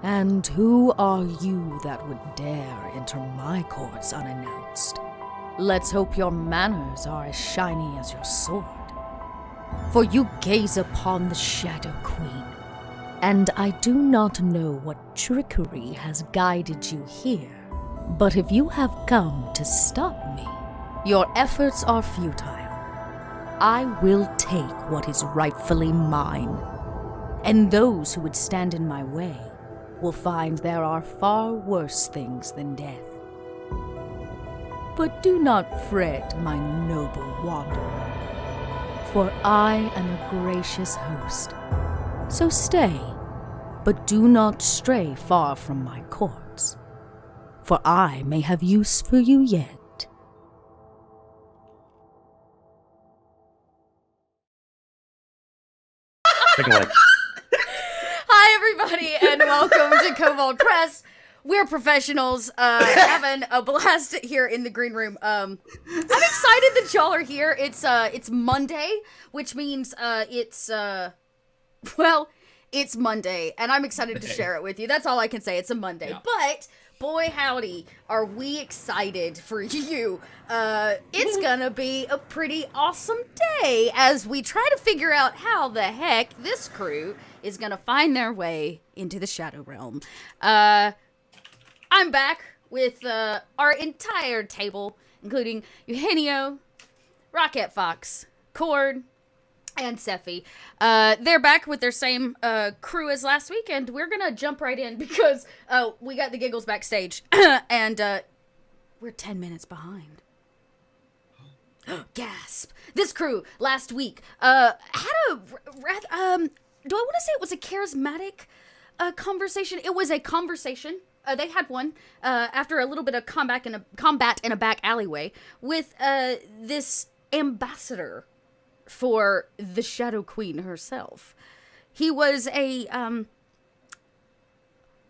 And who are you that would dare enter my courts unannounced? Let's hope your manners are as shiny as your sword. For you gaze upon the Shadow Queen, and I do not know what trickery has guided you here. But if you have come to stop me, your efforts are futile. I will take what is rightfully mine, and those who would stand in my way will find there are far worse things than death. But do not fret, my noble wanderer, for I am a gracious host. So stay, but do not stray far from my courts, for I may have use for you yet. Hi, everybody, and welcome to Kobold Press. We're professionals, having a blast here in the green room. I'm excited that y'all are here. It's Monday, which means it's Monday, and I'm excited to share it with you. That's all I can say. It's a Monday, but boy howdy, are we excited for you. It's gonna be a pretty awesome day as we try to figure out how the heck this crew is gonna find their way into the Shadow Realm. I'm back with our entire table, including Eugenio, Rocket Fox, Cord, and Sephi. They're back with their same crew as last week, and we're gonna jump right in because we got the giggles backstage, and we're 10 minutes behind. Gasp! This crew last week had a do I want to say it was a charismatic conversation? It was a conversation. They had one after a little bit of combat in a back alleyway with this ambassador for the Shadow Queen herself. He was a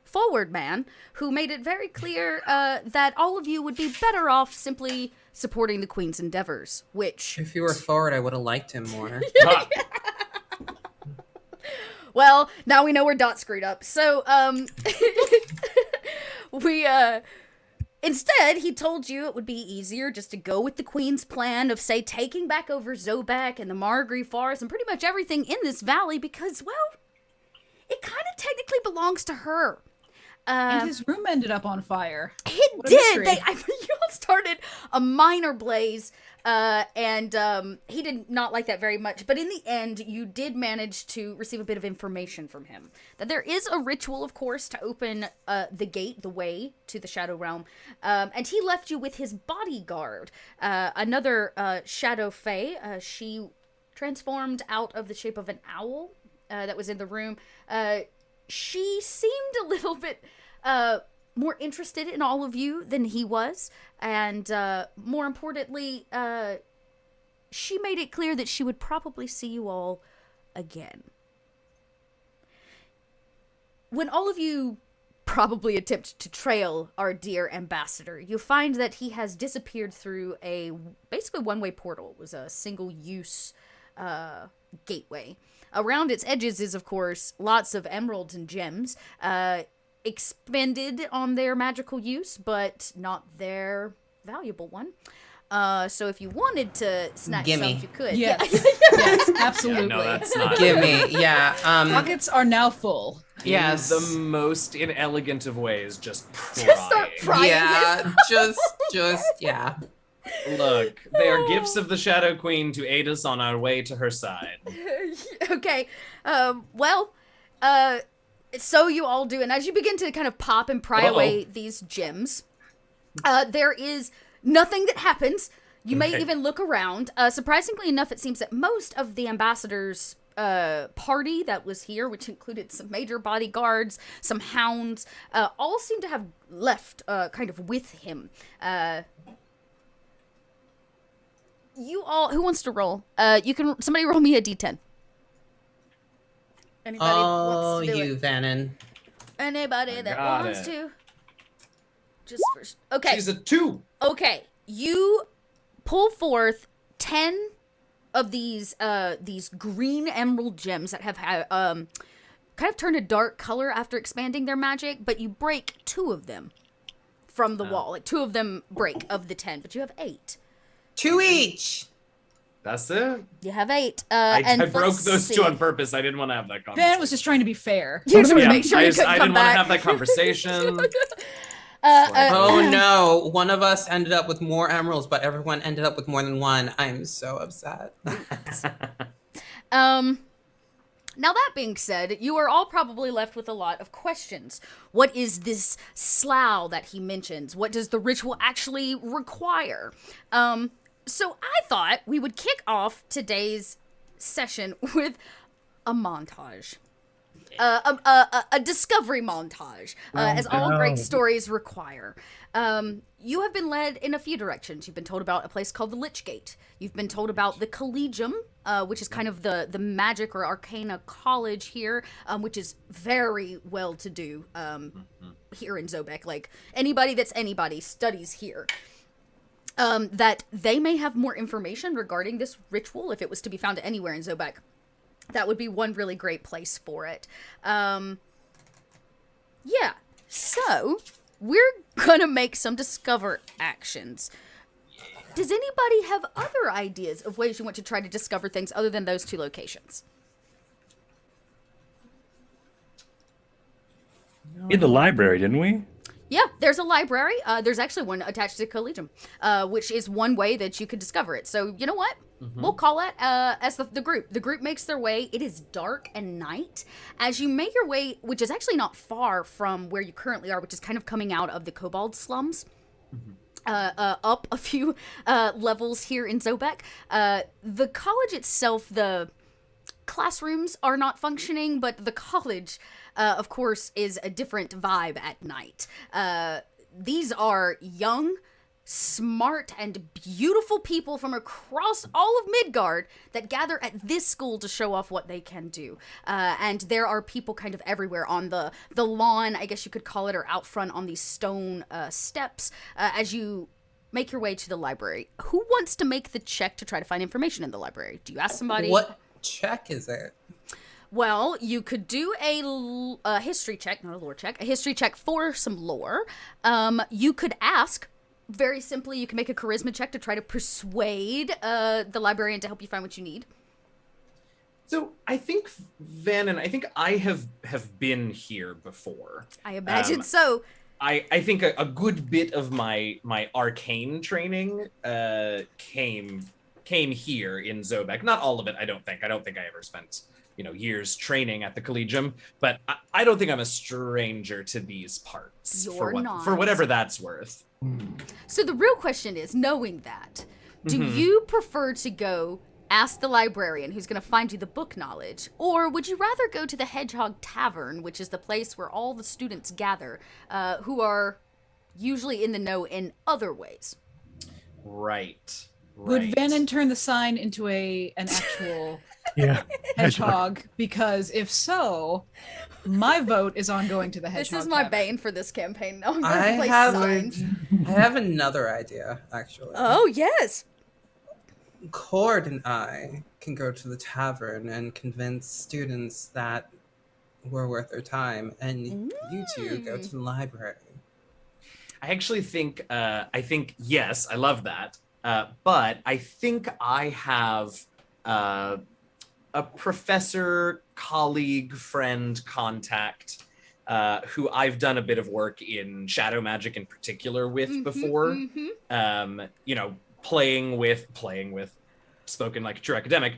forward man who made it very clear that all of you would be better off simply supporting the Queen's endeavors, which... If he were forward, I would have liked him more. Well, now we know we're dot screwed up. So, instead, he told you it would be easier just to go with the Queen's plan of, say, taking back over Zobeck and the Margrave Forest and pretty much everything in this valley because, well, it kind of technically belongs to her. And his room ended up on fire. It did. You all started a minor blaze, and he did not like that very much. But in the end, you did manage to receive a bit of information from him. That there is a ritual, of course, to open the gate, the way to the Shadow Realm. And he left you with his bodyguard, another Shadow Fae. She transformed out of the shape of an owl that was in the room. She seemed a little bit more interested in all of you than he was, and more importantly, she made it clear that she would probably see you all again. When all of you probably attempt to trail our dear ambassador, you find that he has disappeared through a basically one-way portal. It was a single-use gateway. Around its edges is, of course, lots of emeralds and gems, expended on their magical use, but not their valuable one. So if you wanted to snatch some, you could. Yes, yes, absolutely. No, that's not. Gimme, yeah. Pockets are now full. Yes. In the most inelegant of ways, just pry. Just start prying. Yeah, just, yeah. Look, they are gifts of the Shadow Queen to aid us on our way to her side. Okay, so you all do, and as you begin to kind of pop and pry away these gems, there is nothing that happens. You may even look around. Surprisingly enough, it seems that most of the ambassador's party that was here, which included some major bodyguards, some hounds, all seem to have left kind of with him. You all, who wants to roll? Somebody roll me a d10. Anybody wants to do you, it? Vannon. Anybody that wants to? Just first. Okay. She's a 2. Okay. You pull forth 10 of these green emerald gems that have kind of turn a dark color after expanding their magic, but you break 2 of them from the wall. Like 2 of them break of the 10, but you have 8. 2 each. That's it. You have 8. I And broke let's those see. 2 on purpose. I didn't want to have that conversation. Ben was just trying to be fair. You just want to Yeah, make sure you couldn't I come didn't want to back. have that conversation. Oh no, one of us ended up with more emeralds, but everyone ended up with more than 1. I'm so upset. Now that being said, you are all probably left with a lot of questions. What is this slough that he mentions? What does the ritual actually require? So I thought we would kick off today's session with a montage. A discovery montage, as all great stories require. You have been led in a few directions. You've been told about a place called the Lich Gate. You've been told about the Collegium, which is kind of the magic or arcana college here, which is very well-to-do here in Zobeck. Like, anybody that's anybody studies here. That they may have more information regarding this ritual if it was to be found anywhere in Zobeck. That would be one really great place for it. Yeah, so we're gonna make some discover actions. Does anybody have other ideas of ways you want to try to discover things other than those 2 locations? In the library, didn't we? Yeah, there's a library. There's actually one attached to Collegium, which is one way that you could discover it. So, you know what? We'll call it as the group. The group makes their way. It is dark and night. As you make your way, which is actually not far from where you currently are, which is kind of coming out of the Kobold slums, up a few levels here in Zobeck. The college itself, the classrooms are not functioning, but the college, of course, is a different vibe at night. These are young, smart, and beautiful people from across all of Midgard that gather at this school to show off what they can do. And there are people kind of everywhere on the lawn, I guess you could call it, or out front on these stone steps as you make your way to the library. Who wants to make the check to try to find information in the library? Do you ask somebody? What check is it? Well, you could do a history check, not a lore check, a history check for some lore. You could ask, very simply, you can make a charisma check to try to persuade the librarian to help you find what you need. So I think, Vannon, I think I have been here before. I imagine so. I think a good bit of my arcane training came here in Zobeck. Not all of it, I don't think. I don't think I ever spent years training at the Collegium, but I don't think I'm a stranger to these parts. You're not. For whatever that's worth. So the real question is, knowing that, do you prefer to go ask the librarian who's going to find you the book knowledge, or would you rather go to the Hedgehog Tavern, which is the place where all the students gather, who are usually in the know in other ways? Right. Would Vannon turn the sign into an actual hedgehog? Because if so, my vote is on going to the Hedgehog This is my Tavern. bane for this campaign. Now I'm going I to place have signs. I have another idea, actually. Oh, yes. Cord and I can go to the tavern and convince students that we're worth their time, and you two go to the library. I actually think, yes, I love that. But I think I have a professor, colleague, friend, contact who I've done a bit of work in shadow magic in particular with before. Playing with, spoken like a true academic,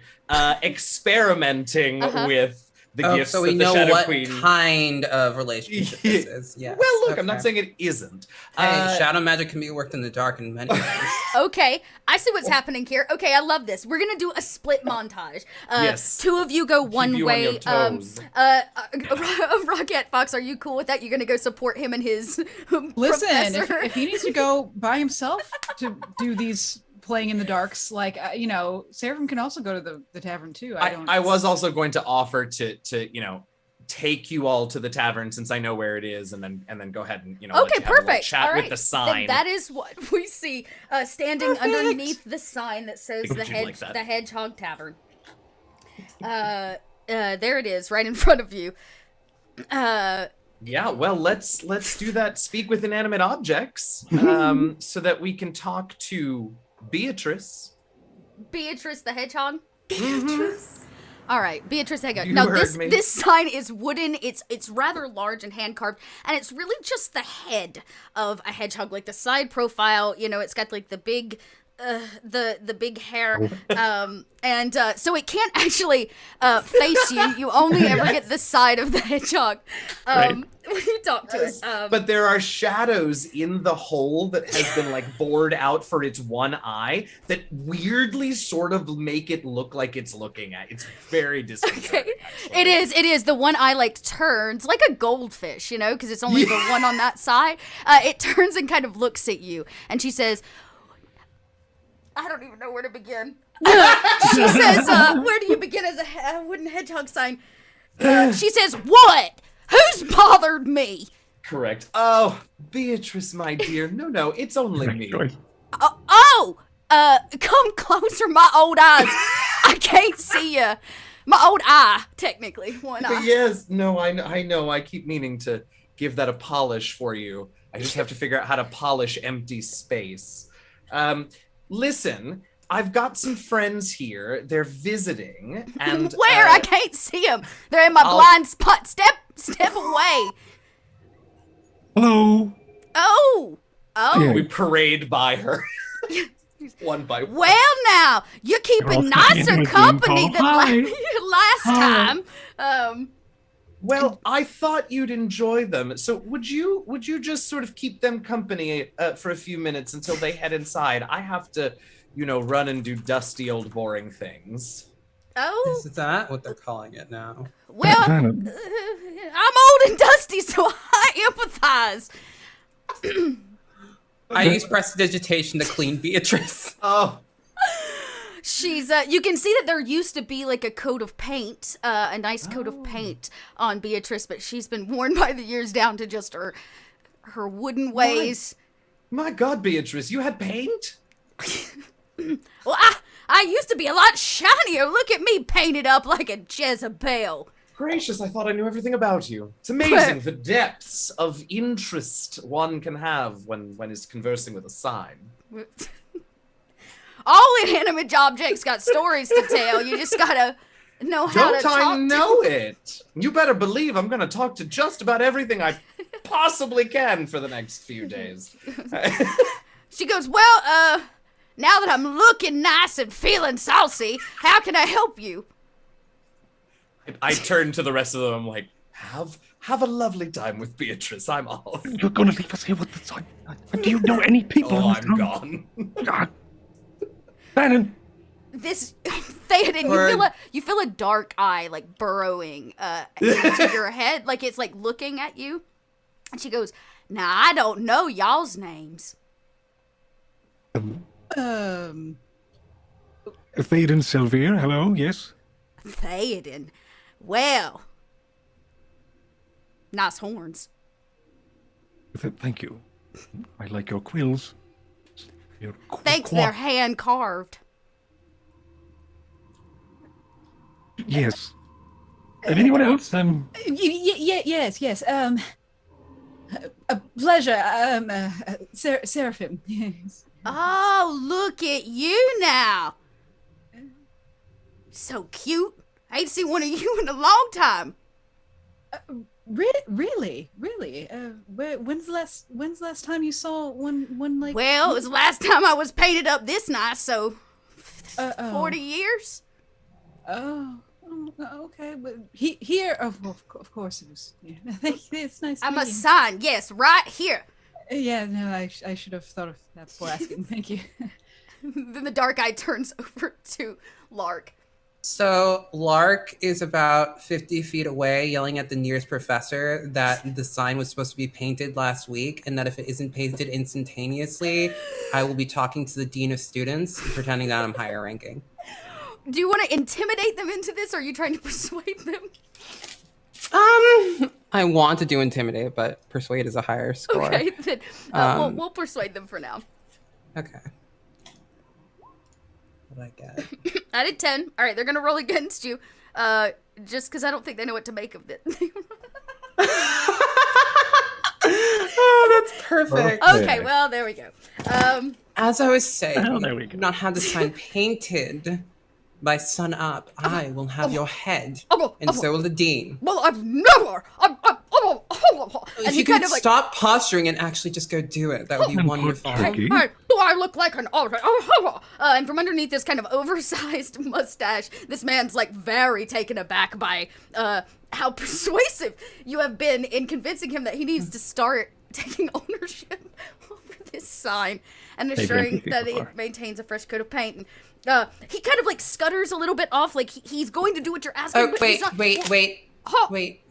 experimenting with the gifts so that we the know Shadow what Queen... kind of relationship this is. Yes. Well, look, I'm Okay. not saying it isn't. Hey, shadow magic can be worked in the dark in many ways. Okay, I see what's happening here. Okay, I love this. We're gonna do a split montage. Yes. 2 of you go one Keep you way. on your toes. Rocket Fox, are you cool with that? You're gonna go support him and his Listen, professor? if he needs to go by himself to do these playing in the darks, like Seraphim can also go to the tavern too. I was also going to offer to take you all to the tavern since I know where it is, and then go ahead and let Okay, you have a little perfect. chat All right. with the sign. That is what we see standing underneath the sign that says Would you like that? the Hedgehog Tavern. There it is, right in front of you. Yeah, well, let's do that. Speak with inanimate objects, so that we can talk to Beatrice. Beatrice the Hedgehog. Beatrice. All right, Beatrice Hedgehog. You Now heard me. this sign is wooden. It's rather large and hand carved, and it's really just the head of a hedgehog, like the side profile. You know, it's got like the big. The big hair, and so it can't actually face you. You only ever get the side of the hedgehog when you talk to it. But there are shadows in the hole that has been like bored out for its one eye that weirdly sort of make it look like it's looking at. It's very disconcerting. Okay. It is. The one eye like turns like a goldfish, you know, because it's only the one on that side. It turns and kind of looks at you, and she says, I don't even know where to begin. She says, where do you begin as a wooden hedgehog sign? She says, what? Who's bothered me? Correct. Oh, Beatrice, my dear. No, it's only me. Come closer, my old eyes. I can't see you. My old eye, technically. One eye. Yes, no, I know. I keep meaning to give that a polish for you. I just have to figure out how to polish empty space. Listen, I've got some friends here. They're visiting, and where? I can't see them. They're in my blind spot. Step away. Hello. Oh. Yeah. We parade by her, one by one. Well, now you're keeping nicer company than last time. Well, I thought you'd enjoy them. So would you just sort of keep them company for a few minutes until they head inside? I have to, run and do dusty old boring things. Oh. Is that what they're calling it now? Well, I'm old and dusty, so I empathize. I use prestidigitation to clean Beatrice. Oh. She's, you can see that there used to be like a coat of paint, a nice coat of paint on Beatrice, but she's been worn by the years down to just her wooden ways. My God, Beatrice, you had paint? Well, I used to be a lot shinier. Look at me painted up like a Jezebel. Gracious, I thought I knew everything about you. It's amazing the depths of interest one can have when is conversing with a sign. All inanimate objects got stories to tell. You just gotta know how to talk. Don't I know it? You better believe I'm gonna talk to just about everything I possibly can for the next few days. She goes, well, now that I'm looking nice and feeling saucy, how can I help you? I turn to the rest of them. I'm like, have a lovely time with Beatrice. I'm off. You're gonna leave us here with the sign. Do you know any people? Oh, in this I'm town? gone. God. Bannon. This Theoden, you feel a dark eye like burrowing into your head, like it's like looking at you. And she goes, "Now I don't know y'all's names." Theoden Sylvia, hello, yes. Theoden, well, nice horns. Thank you. I like your quills. Thanks, they're hand carved. Yes. And anyone else? Yes. A pleasure. Seraphim. Yes. Oh, look at you now. So cute. I ain't seen one of you in a long time. Really? When's the last time you saw one like? Well, it was the last time I was painted up this nice, so 40 years. Oh, okay. But here, of course it was. Yeah. It's nice. I'm a sign, yes, right here. Yeah, no, I should have thought of that before asking. Thank you. Then the dark eye turns over to Lark. So Lark is about 50 feet away yelling at the nearest professor that the sign was supposed to be painted last week and that if it isn't painted instantaneously, I will be talking to the dean of students and pretending that I'm higher ranking. Do you want to intimidate them into this, or are you trying to persuade them? I want to do intimidate, but persuade is a higher score. Okay, then we'll persuade them for now. Okay. What did I get? I did 10. All right, they're going to roll against you, just because I don't think they know what to make of it. Oh, that's perfect. Okay, well, there we go. As I was saying, Oh, there we go. not have the sign painted by sun up. I will have your head, and so will the dean. Well, I've never. If And you he could kind of like, stop posturing and actually just go do it, that would be And wonderful. put turkey. do I look like an and from underneath this kind of oversized mustache, this man's like very taken aback by how persuasive you have been in convincing him that he needs to start taking ownership over this sign and assuring that he maintains a fresh coat of paint. And he kind of like stutters a little bit off, like he's going to do what you're asking. Oh, but wait, he's not, wait.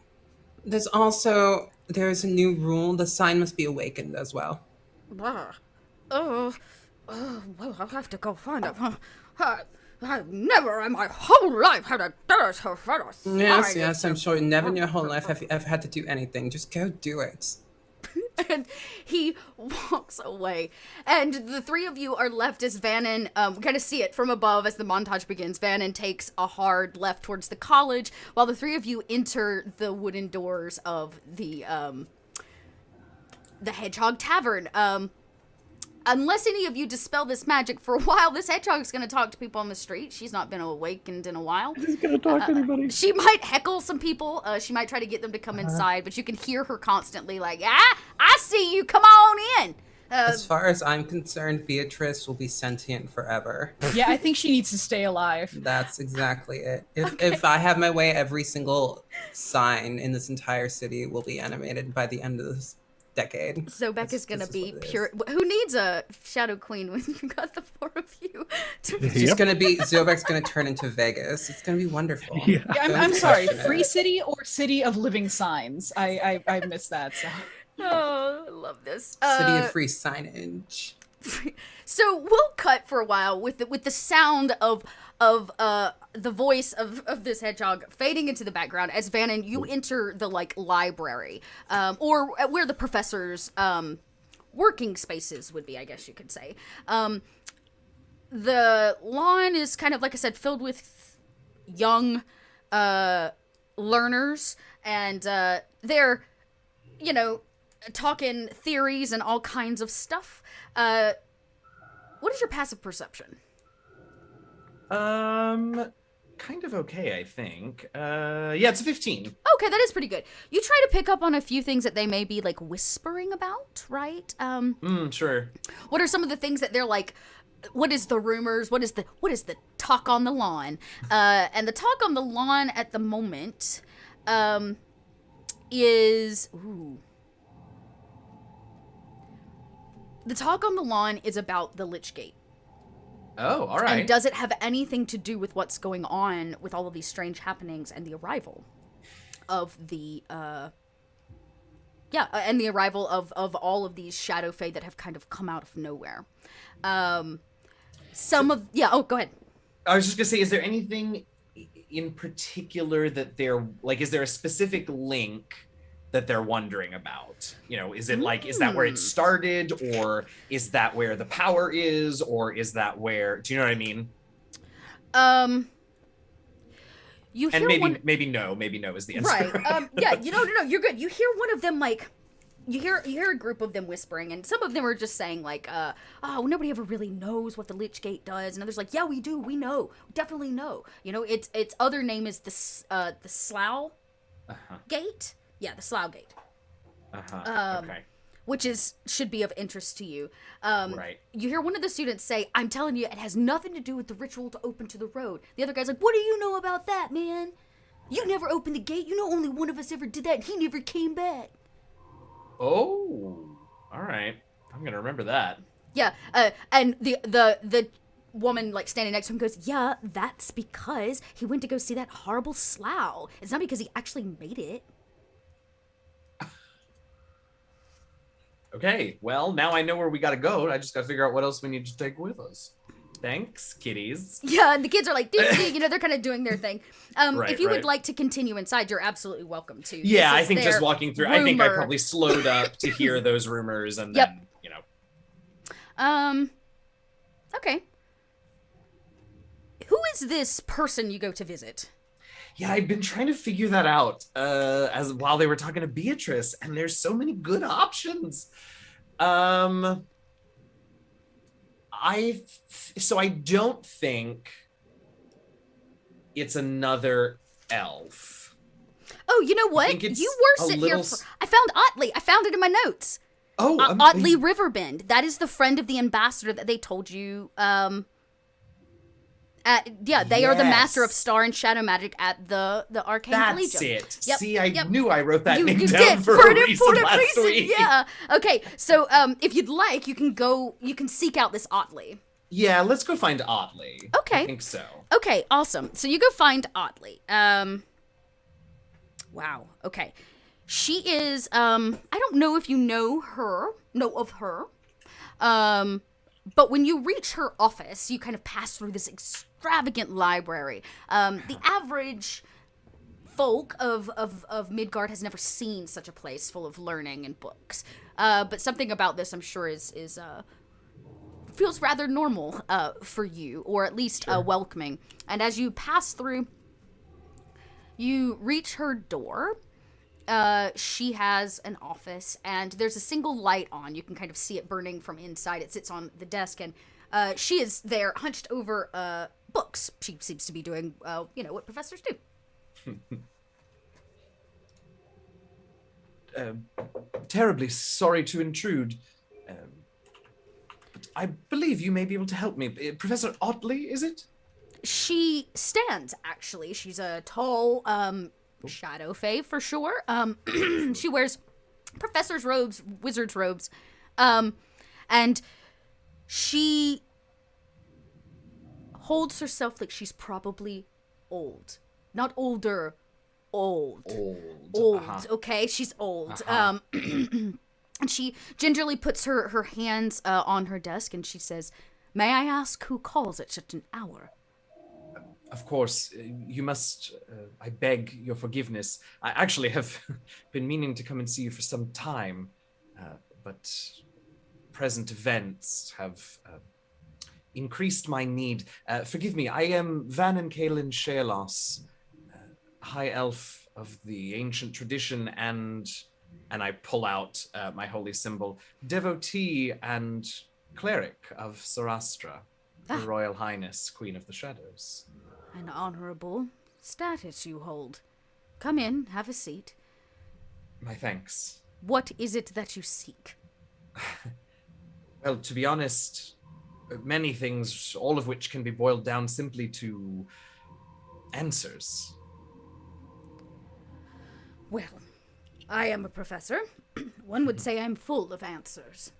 There's a new rule. The sign must be awakened as well. Well, I'll have to go find it. I've never in my whole life had a thirst for sign. Yes, I'm sure never in your whole life have you ever had to do anything. Just go do it. And he walks away. And the three of you are left as Vannon, we kind of see it from above as the montage begins. Vannon takes a hard left towards the college, while the three of you enter the wooden doors of the Hedgehog Tavern. Unless any of you dispel this magic for a while, this hedgehog's going to talk to people on the street. She's not been awakened in a while. She's gonna talk to anybody. She might heckle some people. She might try to get them to come inside, but you can hear her constantly like, I see you, come on in. As far as I'm concerned, Beatrice will be sentient forever. Yeah, I think she needs to stay alive. That's exactly it. If I have my way, every single sign in this entire city will be animated by the end of this decade. Zobeck is gonna be pure. Who needs a Shadow Queen when you got the four of you? She's gonna be. Zobeck's gonna turn into Vegas. It's gonna be wonderful. Yeah. I'm sorry. Free City or City of Living Signs? I missed that. So. Oh, I love this. City of free signage. So we'll cut for a while with the sound of the voice of this hedgehog fading into the background as Vannon, you enter the like library, or where the professor's working spaces would be, I guess you could say. The lawn is kind of, like I said, filled with young learners, and they're, talking theories and all kinds of stuff. What is your passive perception? Kind of okay, I think. Yeah, it's a 15. Okay, that is pretty good. You try to pick up on a few things that they may be like whispering about, right? Sure. What are some of the things that they're like? What is the rumors? What is the talk on the lawn? And the talk on the lawn at the moment, is the talk on the lawn is about the Lich Gate. Oh, all right. And does it have anything to do with what's going on with all of these strange happenings and the arrival of the and the arrival of all of these shadow fae that have kind of come out of nowhere. Oh, go ahead. I was just gonna say, is there anything in particular that they're like? Is there a specific link that they're wondering about? Is it like, is that where it started, or is that where the power is, or is that where? Do you know what I mean? You hear and maybe no is the answer. Right. Yeah. No. You're good. You hear one of them like. You hear a group of them whispering, and some of them are just saying like, nobody ever really knows what the Lich Gate does, and others like, yeah, we do, we know, we definitely know. Its other name is the Slough Gate. Yeah, the Slough Gate. Okay. Which should be of interest to you. Right. You hear one of the students say, I'm telling you, it has nothing to do with the ritual to open to the road. The other guy's like, what do you know about that, man? You never opened the gate. Only one of us ever did that, and he never came back. Oh, all right. I'm gonna remember that. Yeah, and the woman like standing next to him goes, yeah, that's because he went to go see that horrible slough. It's not because he actually made it. Okay, well, now I know where we gotta go. I just gotta figure out what else we need to take with us. Thanks, kitties. Yeah, and the kids are like, they're kind of doing their thing. Right, if you would right. like to continue inside, you're absolutely welcome to. Yeah, This I think is just their walking through, I think I rumor. probably slowed up to hear those rumors, and Yep. then, Okay. Who is this person you go to visit? Yeah, I've been trying to figure that out as while they were talking to Beatrice, and there's so many good options. So I don't think it's another elf. Oh, you know I what? think it's You were a sitting here little for... I found Otley. I found it in my notes. Oh, Otley Riverbend. That is the friend of the ambassador that they told you. They are the master of Yes. star and shadow magic at the Arcane That's Collegium. it. Yep, See, I yep. knew I wrote that You name did down for an a reason important last reason. week. Yeah. Okay. So, if you'd like, you can seek out this Otley. Yeah, let's go find Otley. Okay. I think so. Okay. Awesome. So you go find Otley. Wow. Okay. She is. I don't know if you know of her. But when you reach her office, you kind of pass through this extravagant library. The average folk of Midgard has never seen such a place full of learning and books. But something about this, I'm sure, is feels rather normal for you, or at least welcoming. And as you pass through, you reach her door. She has an office, and there's a single light on. You can kind of see it burning from inside. It sits on the desk, and she is there hunched over books. She seems to be doing, what professors do. Terribly sorry to intrude. But I believe you may be able to help me. Professor Otley, is it? She stands, actually. She's a tall, shadow fae for sure. She wears professor's robes, wizard's robes, and she holds herself like she's probably old, not older, old. Okay, she's old. And she gingerly puts her hands on her desk, and she says, "May I ask who calls at such an hour?" Of course, you must, I beg your forgiveness. I actually have been meaning to come and see you for some time, but present events have increased my need. Forgive me, I am Van and Kaelin Shealos, high elf of the ancient tradition, and I pull out my holy symbol, devotee and cleric of Sarastra, Her Royal Highness, Queen of the Shadows. An honorable status you hold. Come in, have a seat. My thanks. What is it that you seek? Well, to be honest, many things, all of which can be boiled down simply to answers. Well, I am a professor. One would say I'm full of answers.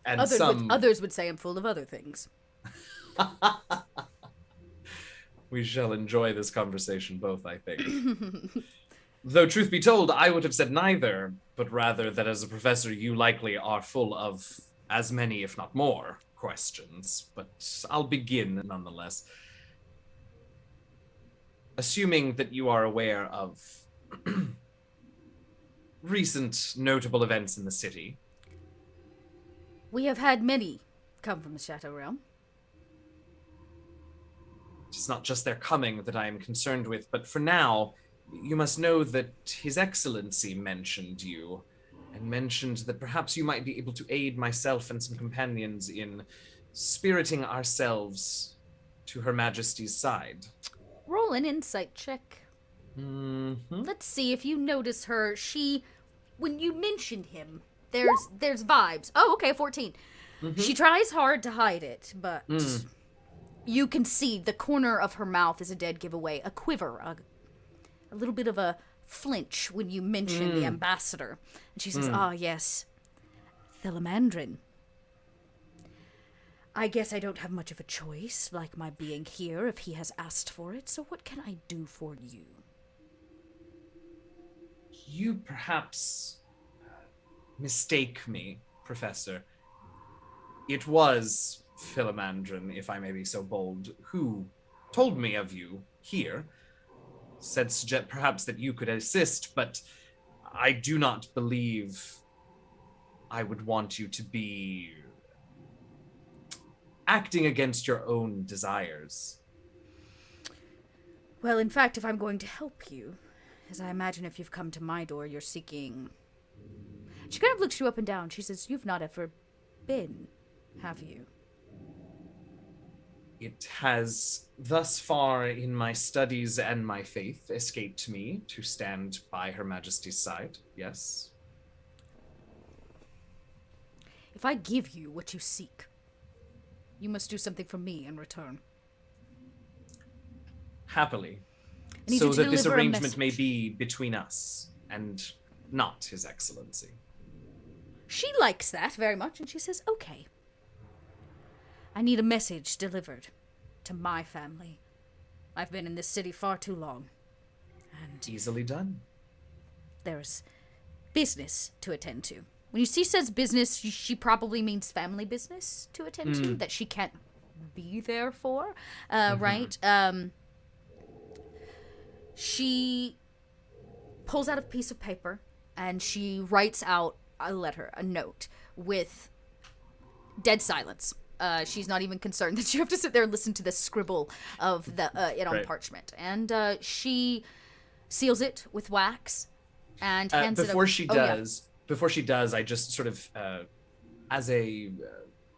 And Others would say I'm full of other things. We shall enjoy this conversation both, I think. Though, truth be told, I would have said neither, but rather that as a professor, you likely are full of as many, if not more, questions. But I'll begin nonetheless. Assuming that you are aware of recent notable events in the city. We have had many come from the Shadow Realm. It's not just their coming that I am concerned with, but for now, you must know that His Excellency mentioned you, and mentioned that perhaps you might be able to aid myself and some companions in spiriting ourselves to Her Majesty's side. Roll an insight check. Mm-hmm. Let's see if you notice her. When you mentioned him, there's vibes. Oh, okay, 14. Mm-hmm. She tries hard to hide it, but you can see the corner of her mouth is a dead giveaway. A quiver, a little bit of a flinch when you mention the ambassador. And she says, yes, Philimandrin. I guess I don't have much of a choice, like my being here, if he has asked for it, so what can I do for you? You perhaps mistake me, Professor. It was Philimandrin, if I may be so bold, who told me of you here. Said perhaps that you could assist, but I do not believe I would want you to be acting against your own desires. Well, in fact, if I'm going to help you, as I imagine if you've come to my door, you're seeking... She kind of looks you up and down. She says, you've not ever been, have you? It has thus far in my studies and my faith escaped me to stand by Her Majesty's side, yes. If I give you what you seek, you must do something for me in return. Happily. I need So you to that this deliver a arrangement may message. be between us and not His Excellency. She likes that very much, and she says, okay. I need a message delivered to my family. I've been in this city far too long, and Easily done. there's business to attend to. When she says business, she probably means family business to attend to that she can't be there for, right? She pulls out a piece of paper and she writes out a note with dead silence. She's not even concerned that you have to sit there and listen to the scribble of it on Right. parchment. And she seals it with wax and hands it over. Before she does, I just sort of, as a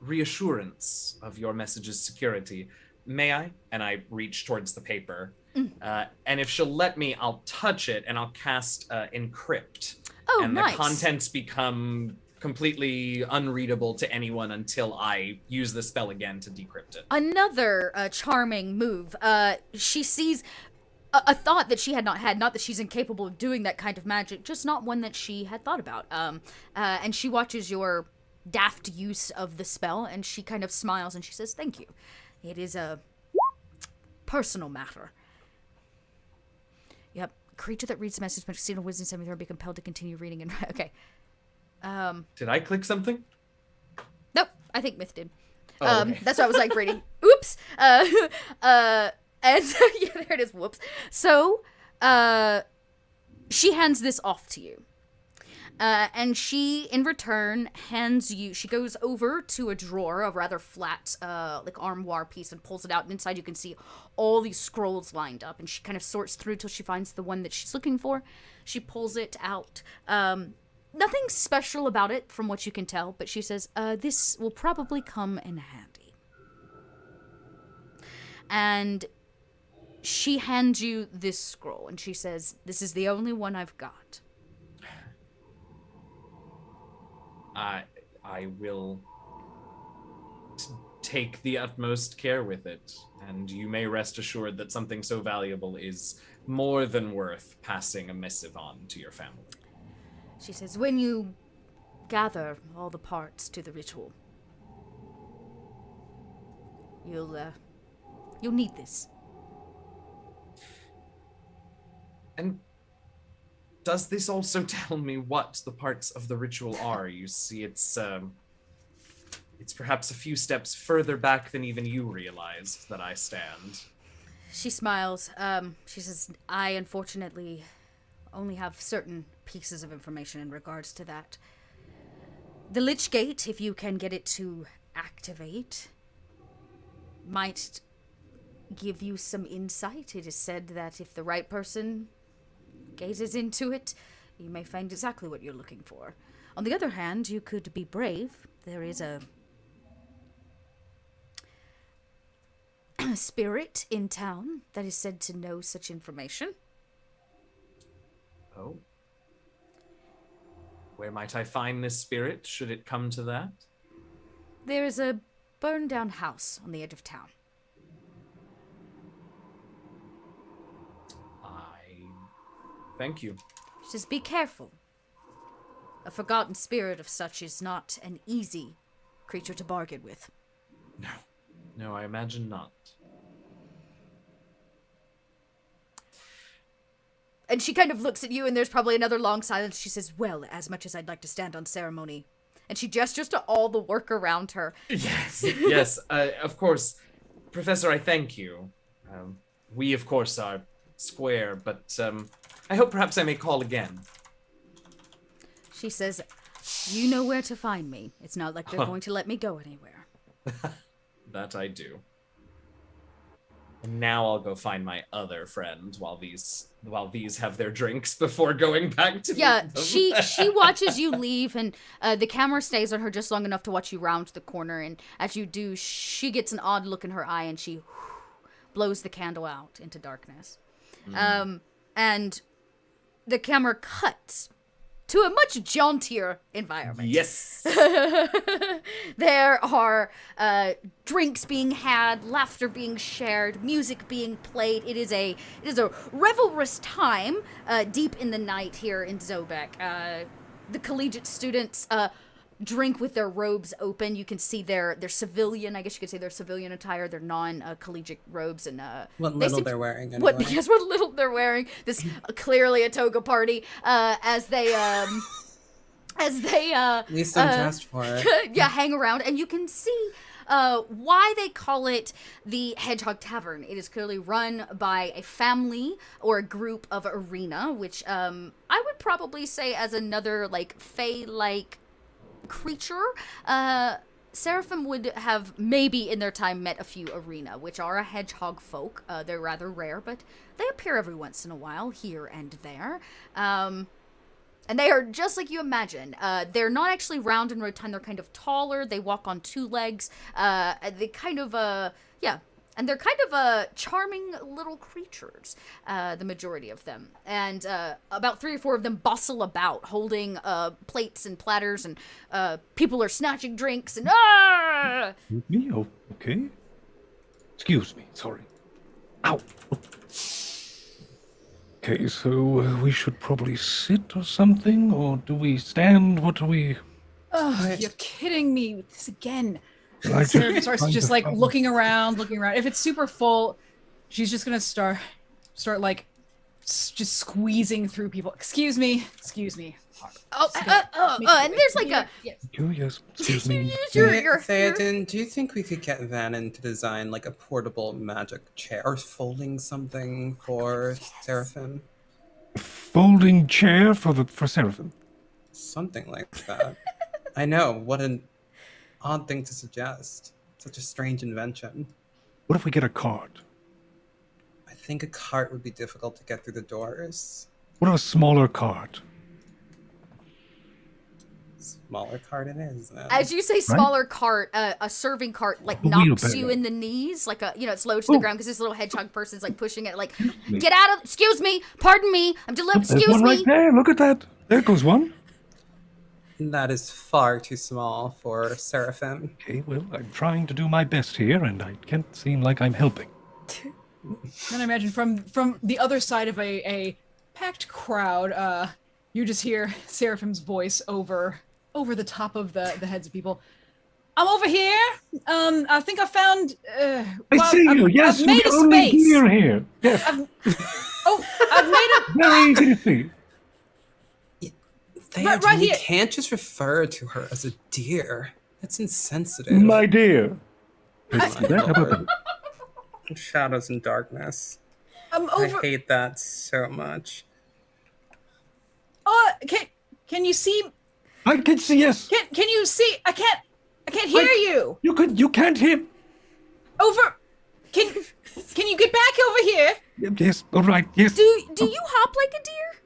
reassurance of your message's security, may I? And I reach towards the paper. And if she'll let me, I'll touch it and I'll cast encrypt. Oh, and nice. the contents become completely unreadable to anyone until I use the spell again to decrypt it. Another charming move. She sees a thought that she had not had. Not that she's incapable of doing that kind of magic, just not one that she had thought about. And she watches your daft use of the spell, and she kind of smiles and she says, "Thank you. It is a personal matter." Yep. Creature that reads the message must succeed on wisdom saving throw and be compelled to continue reading and okay. Did I click something? Nope, I think Myth did. Oh, okay. That's what I was like reading. Oops. And yeah, there it is. Whoops. So, she hands this off to you. And she, in return, she goes over to a drawer, a rather flat, like armoire piece, and pulls it out. And inside you can see all these scrolls lined up. And she kind of sorts through till she finds the one that she's looking for. She pulls it out. Nothing special about it from what you can tell, but she says, this will probably come in handy. And she hands you this scroll, and she says, this is the only one I've got. I will take the utmost care with it, and you may rest assured that something so valuable is more than worth passing a missive on to your family. She says, when you gather all the parts to the ritual, you'll need this. And does this also tell me what the parts of the ritual are? You see, it's perhaps a few steps further back than even you realized that I stand. She smiles. She says, I unfortunately only have certain pieces of information in regards to that. The Lich Gate, if you can get it to activate, might give you some insight. It is said that if the right person gazes into it, you may find exactly what you're looking for. On the other hand, you could be brave. There is a spirit in town that is said to know such information. Oh. Where might I find this spirit, should it come to that? There is a burned down house on the edge of town. Thank you. Just be careful. A forgotten spirit of such is not an easy creature to bargain with. No, I imagine not. And she kind of looks at you, and there's probably another long silence. She says, well, as much as I'd like to stand on ceremony. And she gestures to all the work around her. Yes, of course. Professor, I thank you. We, of course, are square, but I hope perhaps I may call again. She says, you know where to find me. It's not like they're going to let me go anywhere. That I do. And now I'll go find my other friend while these have their drinks before going back to Yeah, meet them. she watches you leave, and the camera stays on her just long enough to watch you round the corner. And as you do, she gets an odd look in her eye, and she blows the candle out into darkness. And the camera cuts to a much jauntier environment. Yes. There are drinks being had, laughter being shared, music being played. It is a revelrous time deep in the night here in Zobeck. The collegiate students drink with their robes open. You can see their civilian, I guess you could say their civilian attire, their non-collegiate robes, and What little they're wearing. Anyway. what little they're wearing. This clearly a toga party. As they At least I'm dressed for it. yeah, hang around, and you can see why they call it the Hedgehog Tavern. It is clearly run by a family or a group of arena, which I would probably say as another like fae-like creature. Seraphim would have maybe in their time met a few arena, which are a hedgehog folk. They're rather rare, but they appear every once in a while here and there. And they are just like you imagine. They're not actually round and rotund. They're kind of taller. They walk on two legs. They kind of, and they're kind of charming little creatures, the majority of them. And about 3 or 4 of them bustle about, holding plates and platters, and people are snatching drinks, and Me? Oh, okay. Excuse me. Sorry. Ow. Okay, so we should probably sit or something, or do we stand? What do we... Oh, you're kidding me with this again. I Sarah starts just like looking around. If it's super full, she's just gonna start like just squeezing through people. Excuse me. and there's like a Yes, excuse me. Theoden, do you think we could get Vannon to design like a portable magic chair or folding something for Seraphim? Folding chair for Seraphim. Something like that. I know, what an odd thing to suggest. Such a strange invention. What if we get a cart? I think a cart would be difficult to get through the doors. What a smaller cart? Smaller cart it is, then. As you say, smaller cart, a serving cart, like knocks you in the knees, like it's low to the ground because this little hedgehog person's like pushing it, like, get out of, excuse me, pardon me, I'm delivering, There's excuse one me. right there, look at that. There goes one. That is far too small for Seraphim. Okay, well, I'm trying to do my best here, and I can't seem like I'm helping. Then I imagine from the other side of a packed crowd, you just hear Seraphim's voice over the top of the heads of people. I'm over here. I think I found. I see you. Yes, I've made we a only space. hear here. Yes. I've made a. Very easy to see. Theoden, right you here. can't just refer to her as a deer. That's insensitive. My dear. My How about lord. that? Shadows and darkness. I'm I over. hate that so much. Can you see? I can see. Yes. Can you see? I can't hear you. You can't hear. Over. Can you get back over here? Yes. All right. Yes. Do you hop like a deer?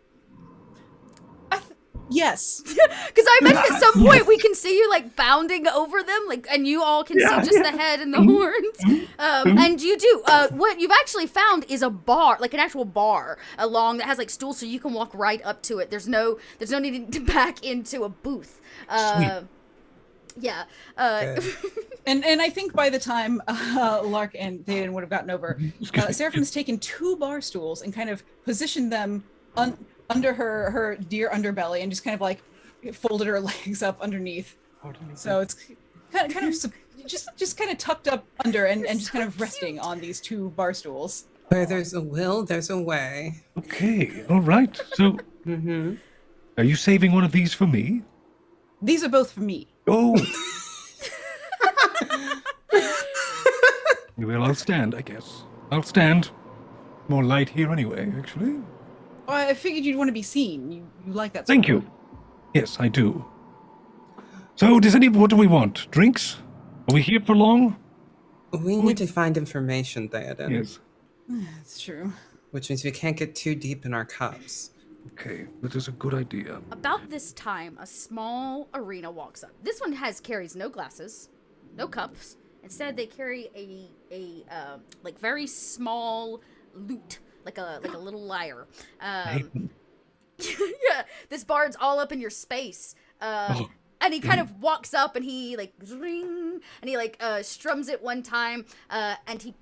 Yes. Because I imagine at some point we can see you like bounding over them, like, and you all can see just the head and the horns. And you do. What you've actually found is a bar, like an actual bar, along that has like stools, so you can walk right up to it. There's no need to back into a booth. Yeah. And I think by the time Lark and Thaden would have gotten over, Seraphim's taken 2 bar stools and kind of positioned them under her deer underbelly and just kind of like folded her legs up underneath. So it's kind of just kind of tucked up under and just kind of resting on these 2 bar stools. Where there's a will, there's a way. Okay. All right. So, are you saving one of these for me? These are both for me. Oh. Well, I'll stand, I guess. I'll stand. More light here anyway, actually. Oh, I figured you'd want to be seen. You like that. Thank you. Yes, I do. So, what do we want? Drinks? Are we here for long? We need to find information, Theoden. Yes. That's true. which means we can't get too deep in our cups. Okay, that is a good idea. About this time, a small arena walks up. This one carries no glasses, no cups. Instead, they carry a like very small lute, like a little lyre. Yeah, this bard's all up in your space. And he kind of walks up and he like ring and he like strums it one time and he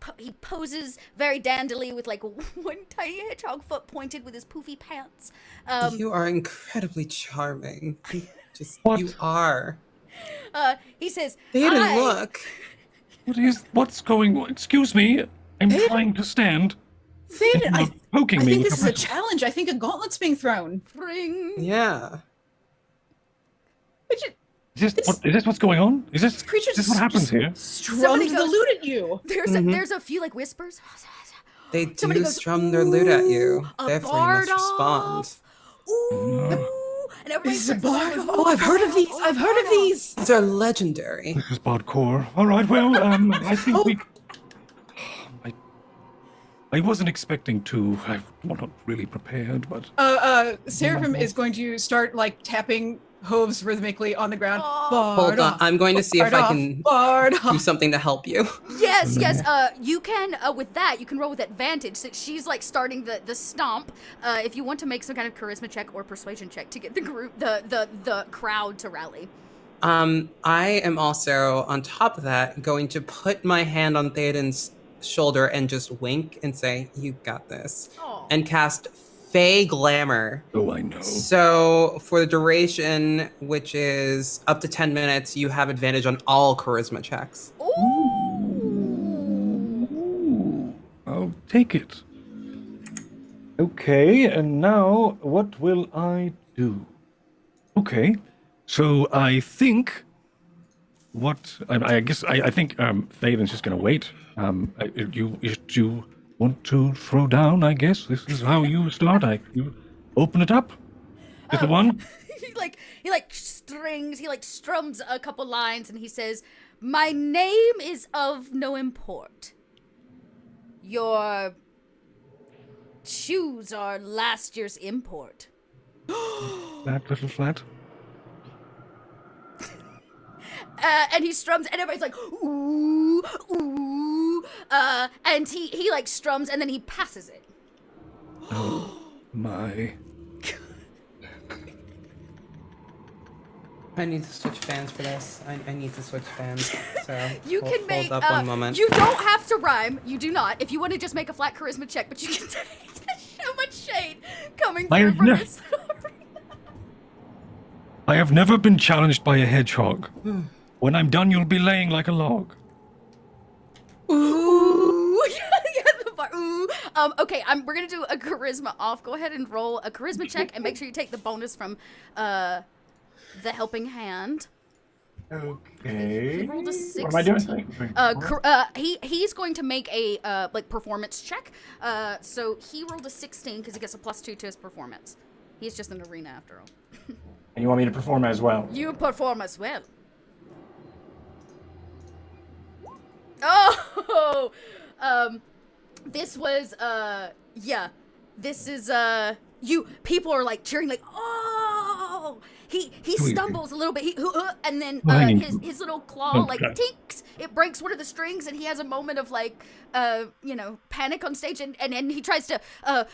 poses very dandily with like one tiny hedgehog foot pointed with his poofy pants. You are incredibly charming. What? You are. He says, Theoden, look. What's going on? Excuse me. I'm trying to stand. Theoden, I Poking me think with this is a challenge. I think a gauntlet's being thrown. Ring. Yeah. Is this what's going on? Is this what happens here? Strummed the lute at you. There's a few like whispers. They do Somebody goes, strum their lute at you. "A Therefore, you bard must respond. off. Ooh. And everybody This is a starts bard. going, Oh, I've heard of these. I've heard of these. These are legendary. This is bardcore. All right, well, I think we... I wasn't expecting to. I'm not really prepared, but... Seraphim is going to start like tapping hooves rhythmically on the ground. Hold on. I'm going to see if I can do something to help you. Yes. You can with that. You can roll with advantage since she's like starting the stomp. If you want to make some kind of charisma check or persuasion check to get the group, the crowd to rally. I am also on top of that going to put my hand on Theoden's shoulder and just wink and say, "You got this," and cast Fey Glamour. Oh, I know. So for the duration, which is up to 10 minutes, you have advantage on all charisma checks. Ooh, I'll take it. Okay, and now what will I do? Okay, so I think I think Thaden's just gonna wait. You want to throw down? I guess this is how you start. You open it up. Is the one? he strums a couple lines and he says, "My name is of no import. Your shoes are last year's import." That little flat. And he strums, and everybody's like, "Ooh, ooh," and he like strums, and then he passes it. Oh my! I need to switch fans for this. I need to switch fans. So You can make. Hold up one moment. You don't have to rhyme. You do not. If you want to just make a flat charisma check, but you can take so much shade coming through from this. I have never been challenged by a hedgehog. When I'm done, you'll be laying like a log. Ooh, the bar. Ooh. Okay, we're gonna do a charisma off. Go ahead and roll a charisma check, and make sure you take the bonus from the helping hand. Okay. He rolled a 16. What am I doing? He's going to make a like performance check. So he rolled a 16 because he gets a +2 to his performance. He's just an arena after all. And you want me to perform as well? You perform as well. Oh, this was, this is, people are like cheering, like, oh, he stumbles a little bit, and then, his little claw, like, tinks, it breaks one of the strings, and he has a moment of, like, panic on stage, and then he tries to,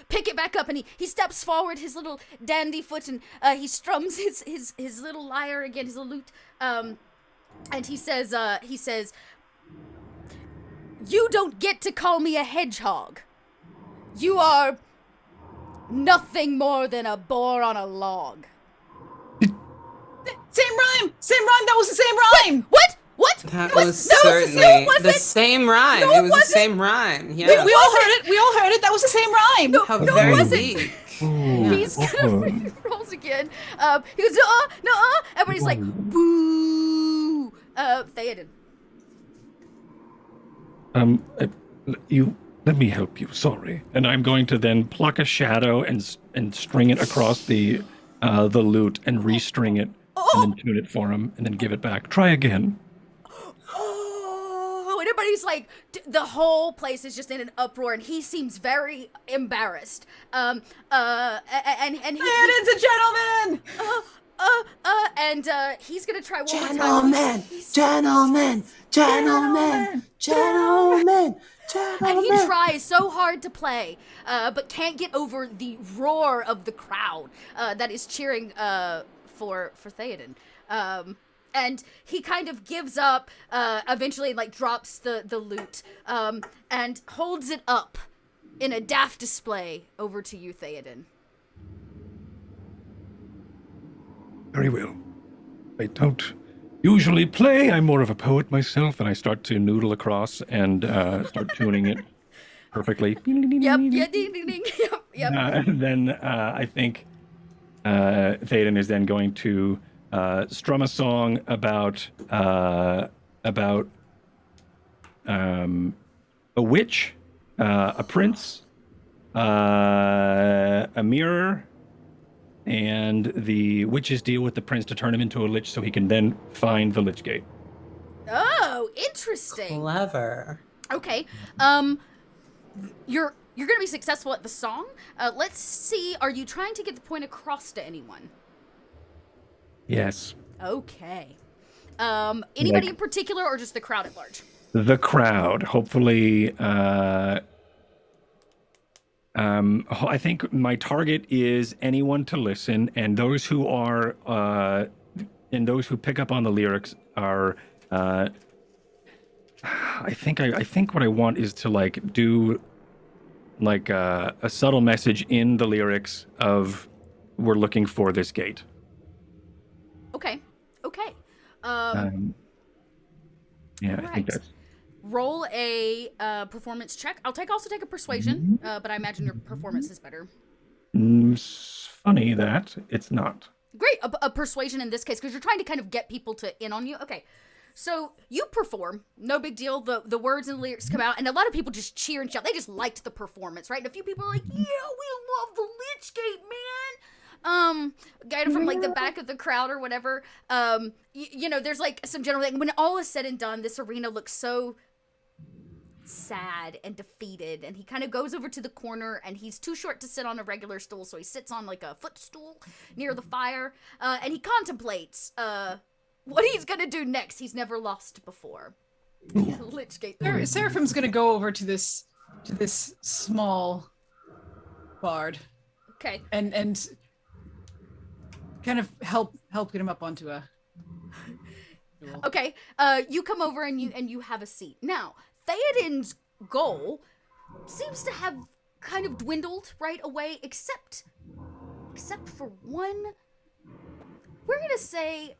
pick it back up, and he steps forward, his little dandy foot, and, he strums his little lyre again, his little lute, and he says, "You don't get to call me a hedgehog. You are nothing more than a boar on a log." Same rhyme. That was the same rhyme. What? That was certainly the same rhyme. It was the same rhyme. Yeah. We all heard it. That was the same rhyme. How very weak. He's gonna rolls again. He goes, no. Everybody's like, boo. Theoden. Let me help you. Sorry. And I'm going to then pluck a shadow and string it across the lute and restring it, and then tune it for him, and then give it back. Try again. Oh, and everybody's like, the whole place is just in an uproar, and he seems very embarrassed. And he, Ladies and gentlemen! he's gonna try one more time. Gentlemen. And he tries so hard to play, but can't get over the roar of the crowd that is cheering for Theoden. And he kind of gives up, eventually like drops the lute, and holds it up in a daft display over to you, Theoden. Very well. I don't usually play. I'm more of a poet myself, and I start to noodle across and start tuning it perfectly. Yep, yeah, ding, ding, ding. Yep. And then I think Theoden is then going to strum a song about a witch, a prince, a mirror, and the witches deal with the prince to turn him into a lich so he can then find the Lich Gate. Oh, interesting. Clever. Okay. You're gonna be successful at the song. Let's see. Are you trying to get the point across to anyone? Yes. Okay. Anybody in particular, or just the crowd at large? The crowd. Hopefully, I think my target is anyone to listen, and those who are, and those who pick up on the lyrics are. I think what I want is to like do, like a subtle message in the lyrics of, "We're looking for this gate." Okay. Yeah, right. I think that's. Roll a performance check. I'll also take a persuasion, but I imagine your performance is better. It's funny that it's not. Great, a persuasion in this case, because you're trying to kind of get people to in on you. Okay, so you perform, no big deal. The words and the lyrics come out, and a lot of people just cheer and shout. They just liked the performance, right? And a few people are like, "Yeah, we love the Lich Gate, man." Guy from like the back of the crowd or whatever. You know, there's like some general thing. When all is said and done, this arena looks so sad and defeated, and he kind of goes over to the corner, and he's too short to sit on a regular stool, so he sits on like a footstool near the fire, and he contemplates what he's gonna do next. He's never lost before. Lich Gate. Seraphim's gonna go over to this small bard. Okay. And kind of help get him up onto a stool. Okay. You come over and you have a seat. Now, Theoden's goal seems to have kind of dwindled right away, except for one. We're gonna say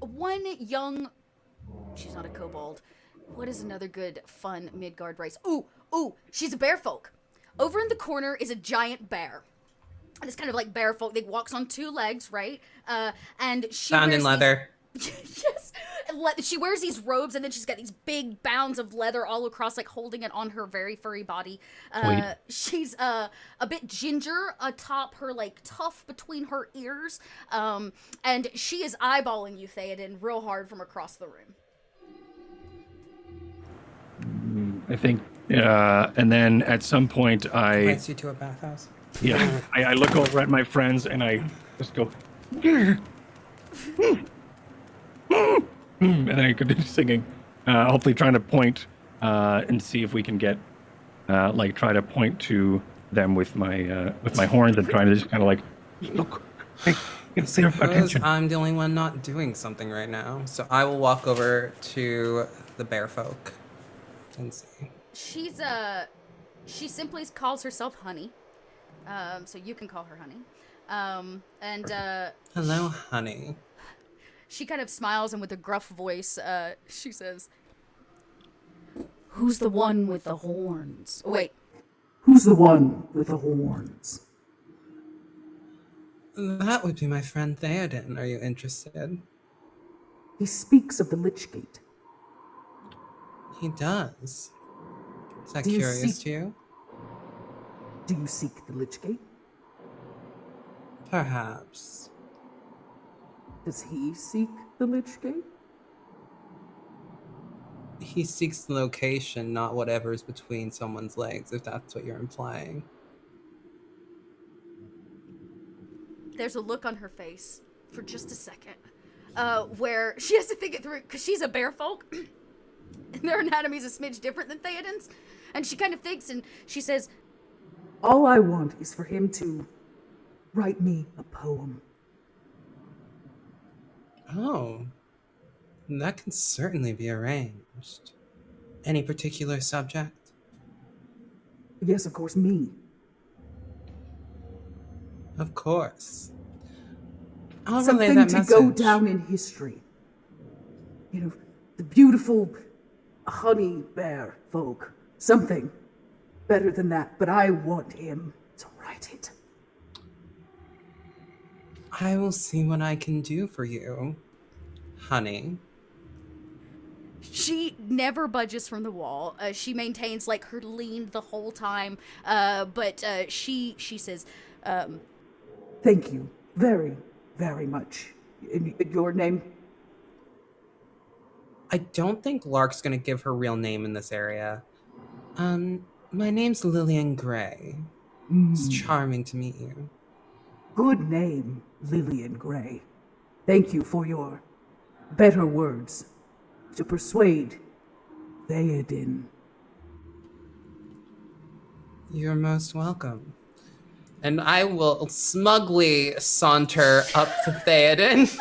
one young. She's not a kobold. What is another good, fun Midgard race? Ooh, she's a bear folk. Over in the corner is a giant bear. And it's kind of like bear folk. They walks on two legs, right? And she Found in wears leather. yes. She wears these robes, and then she's got these big bounds of leather all across, like holding it on her very furry body. She's a bit ginger atop her like tuft between her ears. And she is eyeballing you, Theoden, real hard from across the room. I think, and then at some point Invites you to a bathhouse. Yeah, I look over at my friends and I just go, and then I continue singing, hopefully trying to point and see if we can get, try to point to them with my horns and trying to just kind of like, look, hey, get their attention. I'm the only one not doing something right now, so I will walk over to the bear folk and see. She simply calls herself Honey. So you can call her Honey. Hello, honey. She kind of smiles, and with a gruff voice, she says, "Who's the one with the horns?" Oh, wait. Who's the one with the horns? That would be my friend Theoden. Are you interested? He speaks of the Lich Gate. He does. Is that Do you curious see- to you? Do you seek the Lich Gate? Perhaps. Does he seek the Lich Gate? He seeks the location, not whatever's between someone's legs, if that's what you're implying. There's a look on her face for just a second, where she has to think it through because she's a bear folk, and their anatomy's a smidge different than Theoden's, and she kind of thinks and she says, All I want is for him to write me a poem. Oh, that can certainly be arranged. Any particular subject? Yes, of course, me. Of course. I'll relay Something that to message. go down in history. You know, the beautiful honey bear folk. Something better than that, but I want him to write it. I will see what I can do for you, honey. she never budges from the wall. She maintains like her lean the whole time, but she says, Thank you very, very much. In your name? I don't think Lark's gonna give her real name in this area. My name's Lillian Gray. It's charming to meet you. Good name, Lillian Gray. Thank you for your better words to persuade Theoden. You're most welcome. And I will smugly saunter up to Theoden.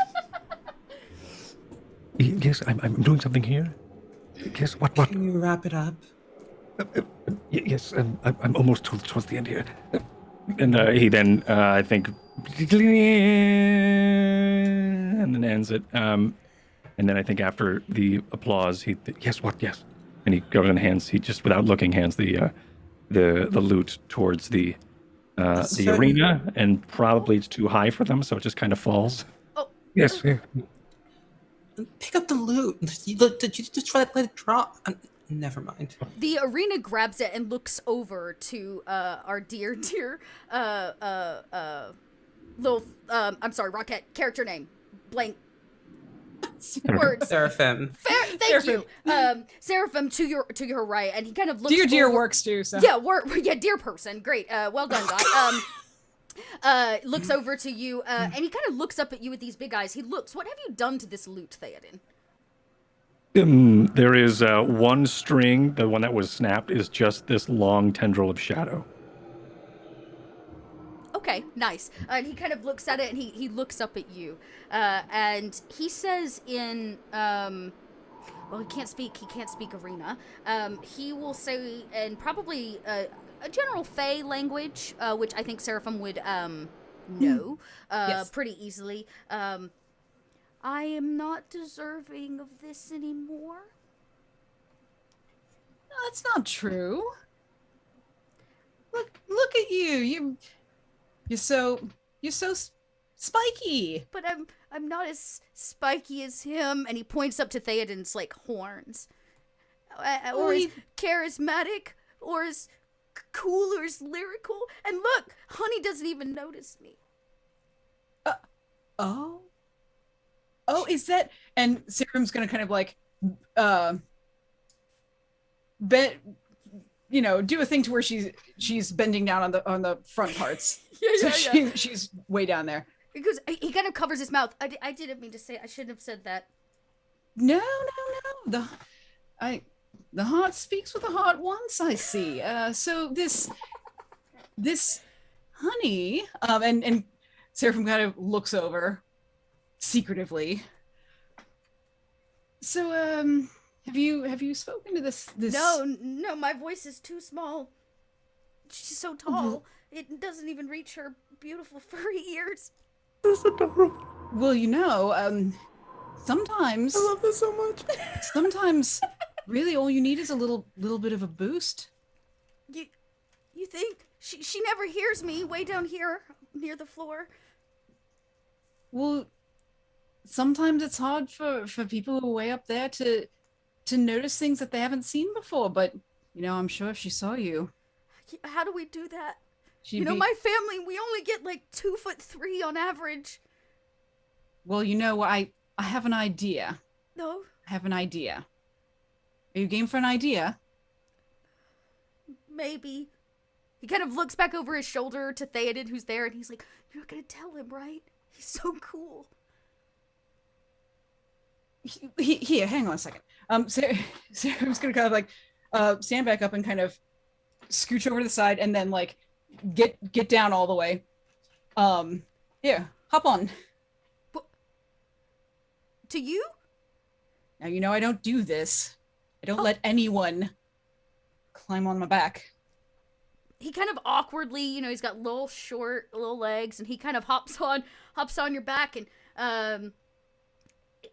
Yes, I'm doing something here. Yes, what? Can you wrap it up? Yes, I'm almost towards the end here. And he then, I think, and then ends it. And then I think after the applause, yes, and he goes and hands. He just, without looking, hands the loot towards the arena, and probably it's too high for them, so it just kind of falls. Oh. Yes. Yeah. Pick up the loot. Did you just try to let it drop? Never mind. the arena grabs it and looks over to our dear little I'm sorry, Rocket character name blank words. Seraphim. Thank you, Seraphim to your right, and he kind of looks. Dear over. works too. So Yeah, dear person, great, well done, Dot. Looks over to you, and he kind of looks up at you with these big eyes. He looks. What have you done to this loot, Theoden? There is one string. The one that was snapped is just this long tendril of shadow. Okay, nice. And he kind of looks at it, and he looks up at you, and he says in well, he can't speak arena. He will say in probably a general Fey language, which I think Seraphim would know Yes. pretty easily. I am not deserving of this anymore. No, that's not true. Look at you. You're so spiky. But I'm not as spiky as him. And he points up to Theoden's like horns, or as charismatic, or as cool, or as lyrical. And look, Honey doesn't even notice me. Oh, is that? And Serum's gonna kind of like, do a thing to where she's bending down on the front parts. She's way down there. Because he kind of covers his mouth. I didn't mean to say. I shouldn't have said that. No. The heart speaks with the heart once, I see. So this Honey, and Seraphim kind of looks over secretively. So, have you spoken to this? No, my voice is too small. She's so tall, it doesn't even reach her beautiful furry ears. That's adorable. Well, sometimes I love this so much. sometimes really all you need is a little bit of a boost. You think she never hears me way down here near the floor? Well, sometimes it's hard for people who are way up there to notice things that they haven't seen before, but I'm sure if she saw you, How do we do that? she'd be, My family, we only get like 2'3" on average. well, I have an idea. No? I have an idea. Are you game for an idea? Maybe. He kind of looks back over his shoulder to Theoden, who's there, and he's like, "You're not gonna tell him, right? He's so cool." Here, hang on a second. Sarah's gonna kind of like stand back up and kind of scooch over to the side, and then like get down all the way. Here, hop on. To you? Now you know I don't do this. I don't let anyone climb on my back. He kind of awkwardly, he's got little legs, and he kind of hops on your back, and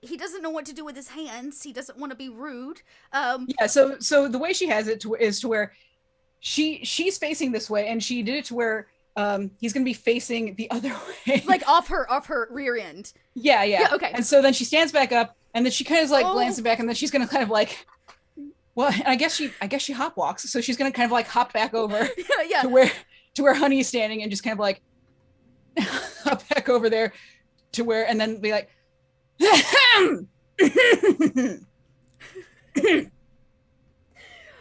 he doesn't know what to do with his hands. He doesn't want to be rude. Yeah, so the way she has it is to where she's facing this way, and she did it to where he's gonna be facing the other way, like off her rear end. Yeah, okay. And so then she stands back up, and then she kind of like glances back, and then she's gonna kind of like, well, I guess she hop walks, so she's gonna kind of like hop back over yeah. to where Honey is standing, and just kind of like hop back over there to where, and then be like,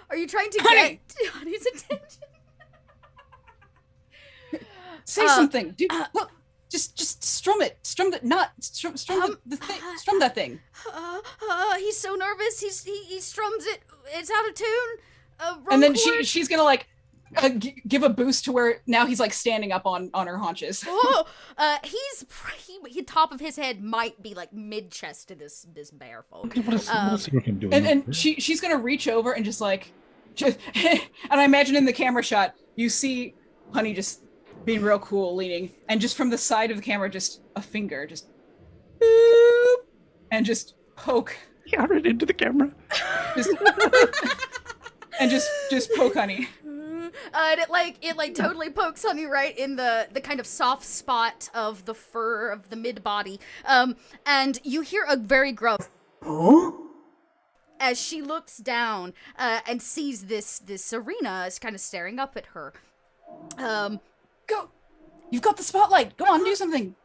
Are you trying to Honey! get Honey's attention? Say something, dude. Look, just strum it. Strum that thing. He's so nervous. He strums it. It's out of tune. And then chord. she's gonna like give a boost to where now he's like standing up on her haunches. He top of his head might be like mid chest to this bear folk. What is Seraphim doing? And she's gonna reach over and just and I imagine in the camera shot you see Honey just being real cool, leaning, and just from the side of the camera, just a finger, just boop, and just poke. Yeah, right into the camera. Just, and just poke Honey. And it totally pokes Honey right in the kind of soft spot of the fur of the mid body. And you hear a very gruff as she looks down and sees this arena is kind of staring up at her. Go! You've got the spotlight. Go on, do something.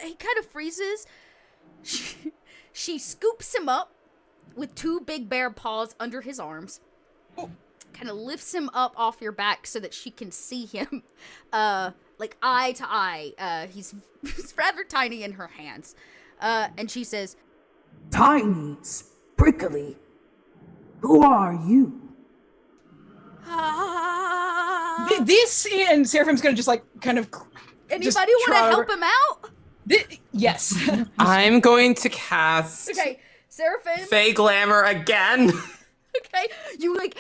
He kind of freezes. She scoops him up with two big bear paws under his arms. Kind of lifts him up off your back so that she can see him, like eye to eye. He's rather tiny in her hands. And she says, Tiny, sprickly. Who are you? This, and Seraphim's gonna just like kind of. Anybody want to help him out? Yes. I'm going to cast Okay, Seraphim. Fey Glamour again. Okay, you and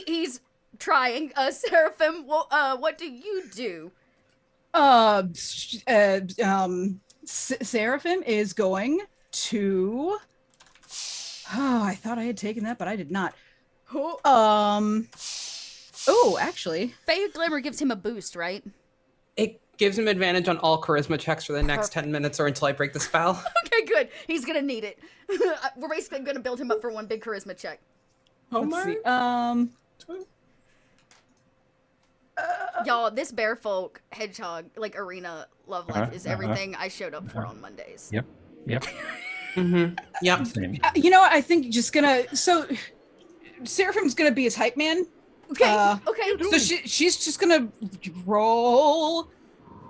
he's trying. Seraphim, what do you do? Seraphim is going to. Oh, I thought I had taken that, but I did not. Oh, actually. Fey Glamour gives him a boost, right? It gives him advantage on all charisma checks for the next 10 minutes or until I break the spell. Okay, good. He's gonna need it. We're basically gonna build him up for one big charisma check. Let's see. Y'all, this bear folk hedgehog arena love life is everything I showed up for on Mondays. Yep. Mm-hmm. Yep. You know what? I think just gonna. So, Seraphim's gonna be his hype man. Okay. Okay. So she's just gonna roll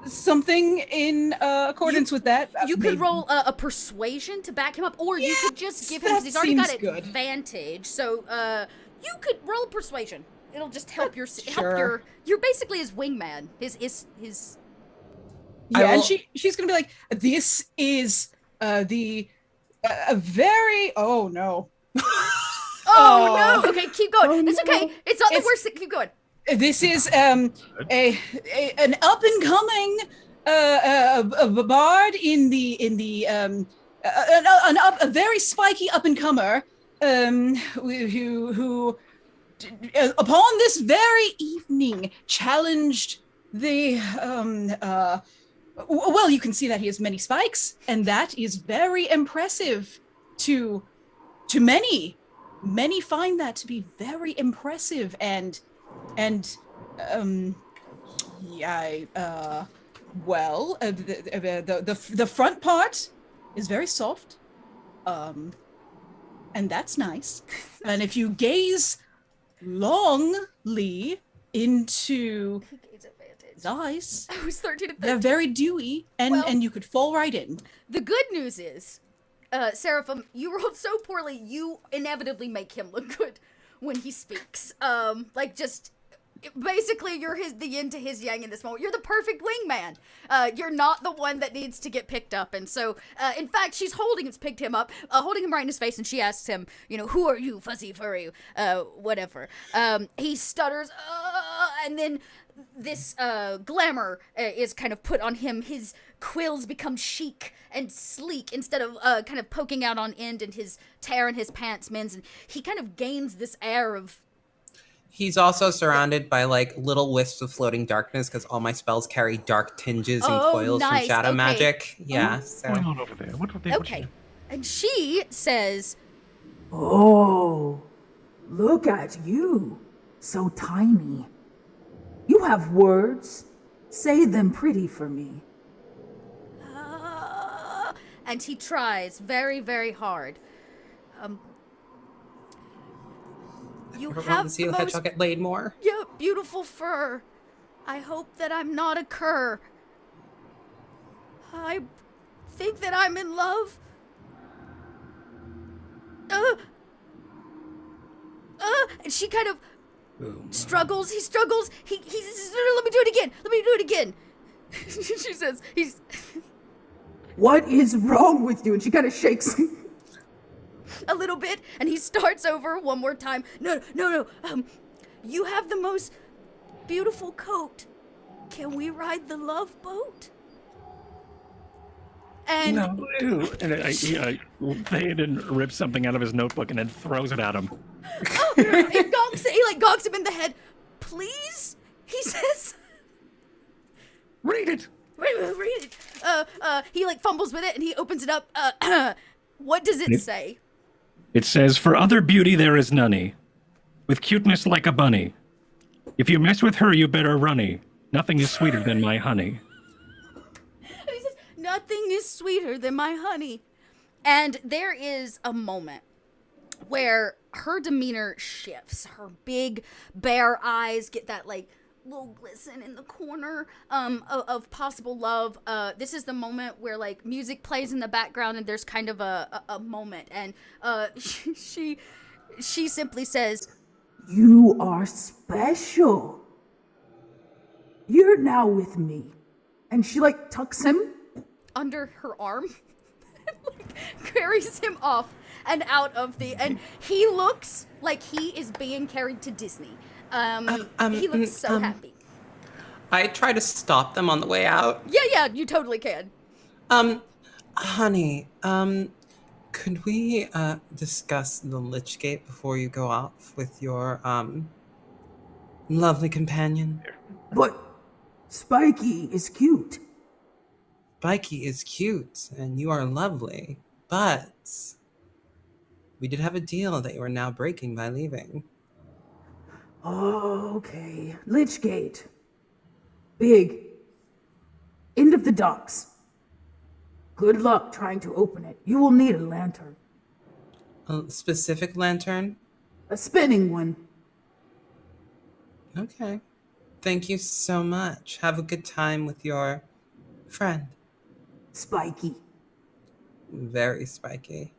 something in accordance with that. You could roll a persuasion to back him up, or you could just give him, because he's already got advantage. So you could roll persuasion. It'll just help you're basically his wingman. His. Yeah, and she's gonna be like, this is a very no. Oh no! Okay, keep going. It's okay. It's not the worst. Keep going. This is an up and coming bard a very spiky up and comer who upon this very evening challenged the well, you can see that he has many spikes, and that is very impressive to many. Many find that to be very impressive, and the front part is very soft, and that's nice. And if you gaze longly into his eyes, I was 13 and they're 13. very dewy, and you could fall right in. The good news is, Seraphim, you rolled so poorly, you inevitably make him look good when he speaks. Basically, you're the yin to his yang in this moment. You're the perfect wingman. You're not the one that needs to get picked up. And so, in fact, she's picked him up, holding him right in his face, and she asks him, who are you, fuzzy furry, whatever. He stutters, and then this glamour is kind of put on him. His quills become chic and sleek instead of kind of poking out on end, and his tear in his pants mends, and he kind of gains this air of... He's also surrounded by like little wisps of floating darkness because all my spells carry dark tinges and coils nice. from shadow Okay. magic. Yeah. What's going on over there? What are they? Okay. And she says, Oh, look at you. So tiny. You have words. Say them pretty for me. and he tries very, very hard. You I want have to see the the most hedgehog get laid more. beautiful fur. I hope that I'm not a cur. I think that I'm in love. And she kind of struggles. He struggles. He says, let me do it again. Let me do it again. She says, he's... What is wrong with you? And she kind of shakes. a little bit, and he starts over one more time. No. You have the most beautiful coat. Can we ride the love boat? And No, ew. And Theoden rips something out of his notebook and then throws it at him. it gonks, he like gonks him in the head. Please, he says. Read it. Read it. He like fumbles with it and he opens it up. What does it say? It says, "For other beauty there is none, with cuteness like a bunny. If you mess with her, you better runny. Nothing is sweeter than my honey." And he says, "Nothing is sweeter than my honey." And there is a moment where her demeanor shifts. Her big bare eyes get that like little glisten in the corner of possible love. This is the moment where like music plays in the background and there's kind of a moment, and she simply says, You are special. You're now with me. And she like tucks him. under her arm and like carries him off and out of the, and he looks like he is being carried to Disney. He looks so happy. I try to stop them on the way out. Yeah, you totally can. Honey, could we discuss the Lich Gate before you go off with your lovely companion? But Spiky is cute. Spiky is cute and you are lovely, but we did have a deal that you are now breaking by leaving. Okay. Lich Gate. Big. End of the docks. Good luck trying to open it. You will need a lantern. A specific lantern? A spinning one. Okay. Thank you so much. Have a good time with your friend. Spiky. Very spiky.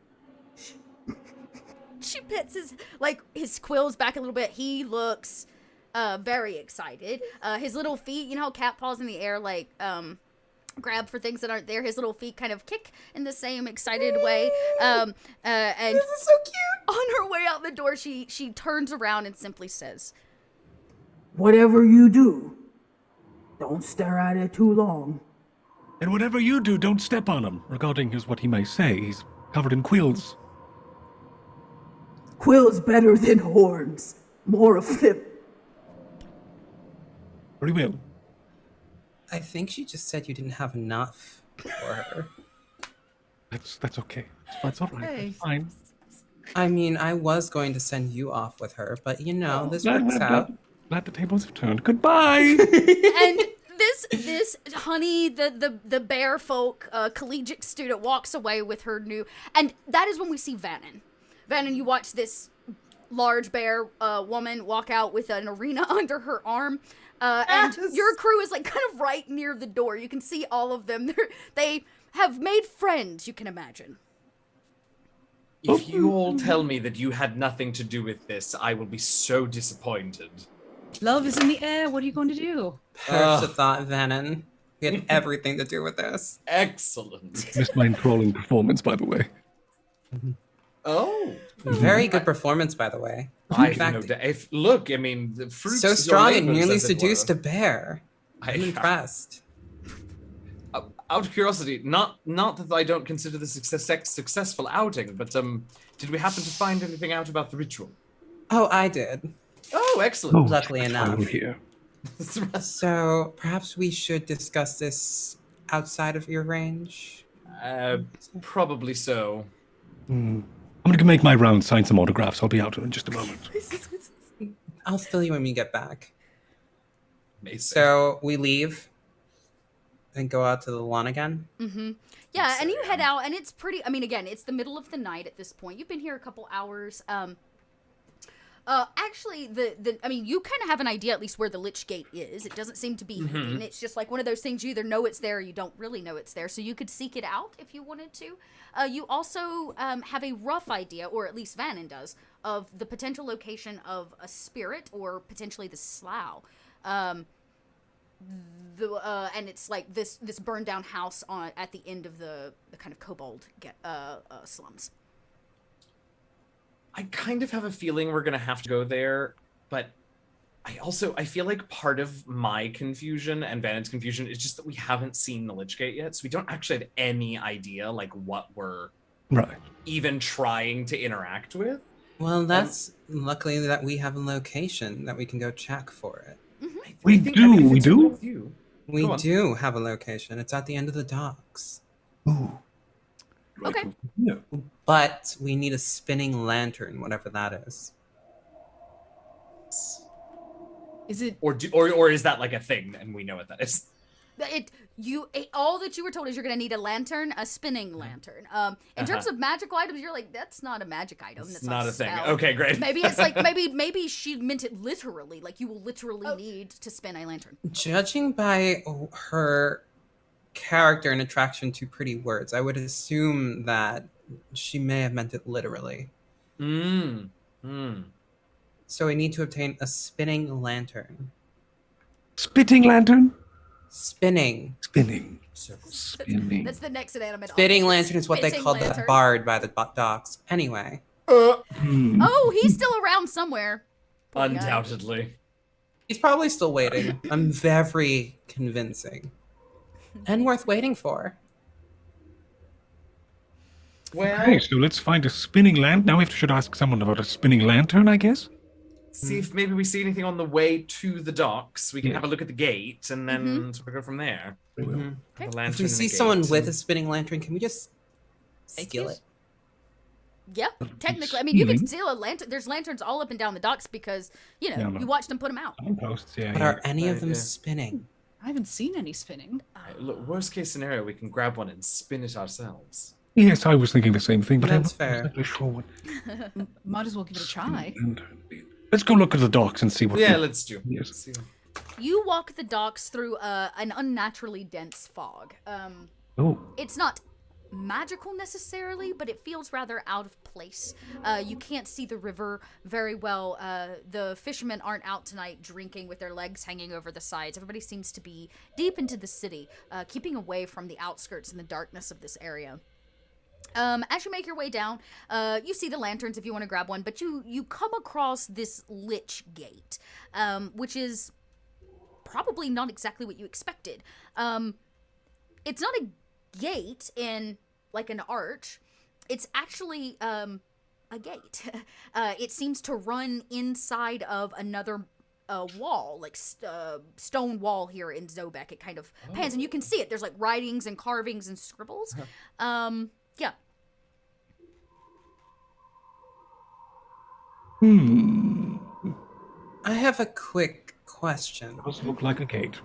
She pets his quills back a little bit. He looks very excited. His little feet, you know how cat paws in the air like grab for things that aren't there. His little feet kind of kick in the same excited way. And This is so cute. on her way out the door, she turns around and simply says, Whatever you do, don't stare at it too long. And whatever you do, don't step on him. Regarding his what he may say, he's covered in quills. Quill's better than horns. More of them. Very well. I think she just said you didn't have enough for her. That's okay. That's all right. Hey. That's fine. I mean, I was going to send you off with her, but you know, this works out. Glad the tables have turned. Goodbye. and this honey, the bear folk collegiate student walks away with her new, and that is when we see Vannon. Vannon, you watch this large bear woman walk out with an arena under her arm. And your crew is like kind of right near the door. You can see all of them. They have made friends, you can imagine. If you all tell me that you had nothing to do with this, I will be so disappointed. Love is in the air. What are you going to do? Perish the thought, Vannon. We had everything to do with this. Excellent. Missed my enthralling performance, by the way. Oh. Very good performance, by the way. I In fact, look, I mean, the fruits so of your strong and labors, nearly as it seduced a were. bear. I'm impressed. Out of curiosity, not that I don't consider this a successful outing, but did we happen to find anything out about the ritual? Oh, I did. Oh, excellent. Luckily enough. Here. So perhaps we should discuss this outside of your range. Probably so. I'm going to make my round, sign some autographs. I'll be out in just a moment. I'll fill you when we get back. Amazing. So we leave and go out to the lawn again. Mm-hmm. Yeah, and you head out, and it's pretty. I mean, again, it's the middle of the night at this point. You've been here a couple hours. Actually, I mean, you kind of have an idea at least where the Lich Gate is. It doesn't seem to be hidden. It's just like one of those things you either know it's there or you don't really know it's there. So you could seek it out if you wanted to. You also have a rough idea, or at least Vannon does, of the potential location of a spirit or potentially the slough. And it's like this burned down house at the end of the kind of kobold slums. I kind of have a feeling we're gonna have to go there, but I feel like part of my confusion and Vannon's confusion is just that we haven't seen the Lich Gate yet, so we don't actually have any idea like what we're even trying to interact with. Well, that's luckily that we have a location that we can go check for it. We do. We do have a location. It's at the end of the docks. Ooh. Okay. Yeah. But we need a spinning lantern, whatever that is. Is it or is that like a thing and we know what that is? All that you were told is you're gonna need a lantern, a spinning lantern. In terms of magical items, you're like, that's not a magic item. That's not like a thing. spell. Okay, great. Maybe it's like maybe she meant it literally. Like you will literally need to spin a lantern. Judging by her character and attraction to pretty words, I would assume that she may have meant it literally. So we need to obtain a spinning lantern. Spitting lantern? Spinning. Spinning. That's the next inanimate Spinning object. lantern is what they Spitting called the lantern. bard by the docks. Anyway. Oh, he's still around somewhere. Poor guy. Undoubtedly. He's probably still waiting. I'm very convincing. And worth waiting for. Well, Okay, so let's find a spinning lantern. Now we should ask someone about a spinning lantern, I guess. see if maybe we see anything on the way to the docks. We can have a look at the gate and then sort of go from there. Mhm. The Okay. lantern If we and the see gate. someone with a spinning lantern, can we just steal it? Yeah, technically. I mean, you can steal a lantern. There's lanterns all up and down the docks because, you know, you watch them put them out. Posts, yeah. But yeah. are any of them yeah. spinning? I haven't seen any spinning. Look, worst case scenario, we can grab one and spin it ourselves. Yes, I was thinking the same thing, but That's I'm fair. not exactly sure what. Might as well give it a try. Let's go look at the docks and see what. Yeah, let's do. Yes. Let's see. You walk the docks through an unnaturally dense fog. Oh. It's not magical necessarily, but it feels rather out of place. You can't see the river very well. The fishermen aren't out tonight drinking with their legs hanging over the sides. Everybody seems to be deep into the city, keeping away from the outskirts and the darkness of this area. As you make your way down, you see the lanterns if you want to grab one, but you come across this Lich Gate, which is probably not exactly what you expected. It's not a gate in like an arch. It's actually a gate. It seems to run inside of another wall, like stone wall here in Zobeck. It kind of pans, and you can see it. There's like writings and carvings and scribbles. Yeah. I have a quick question. Does look like a gate.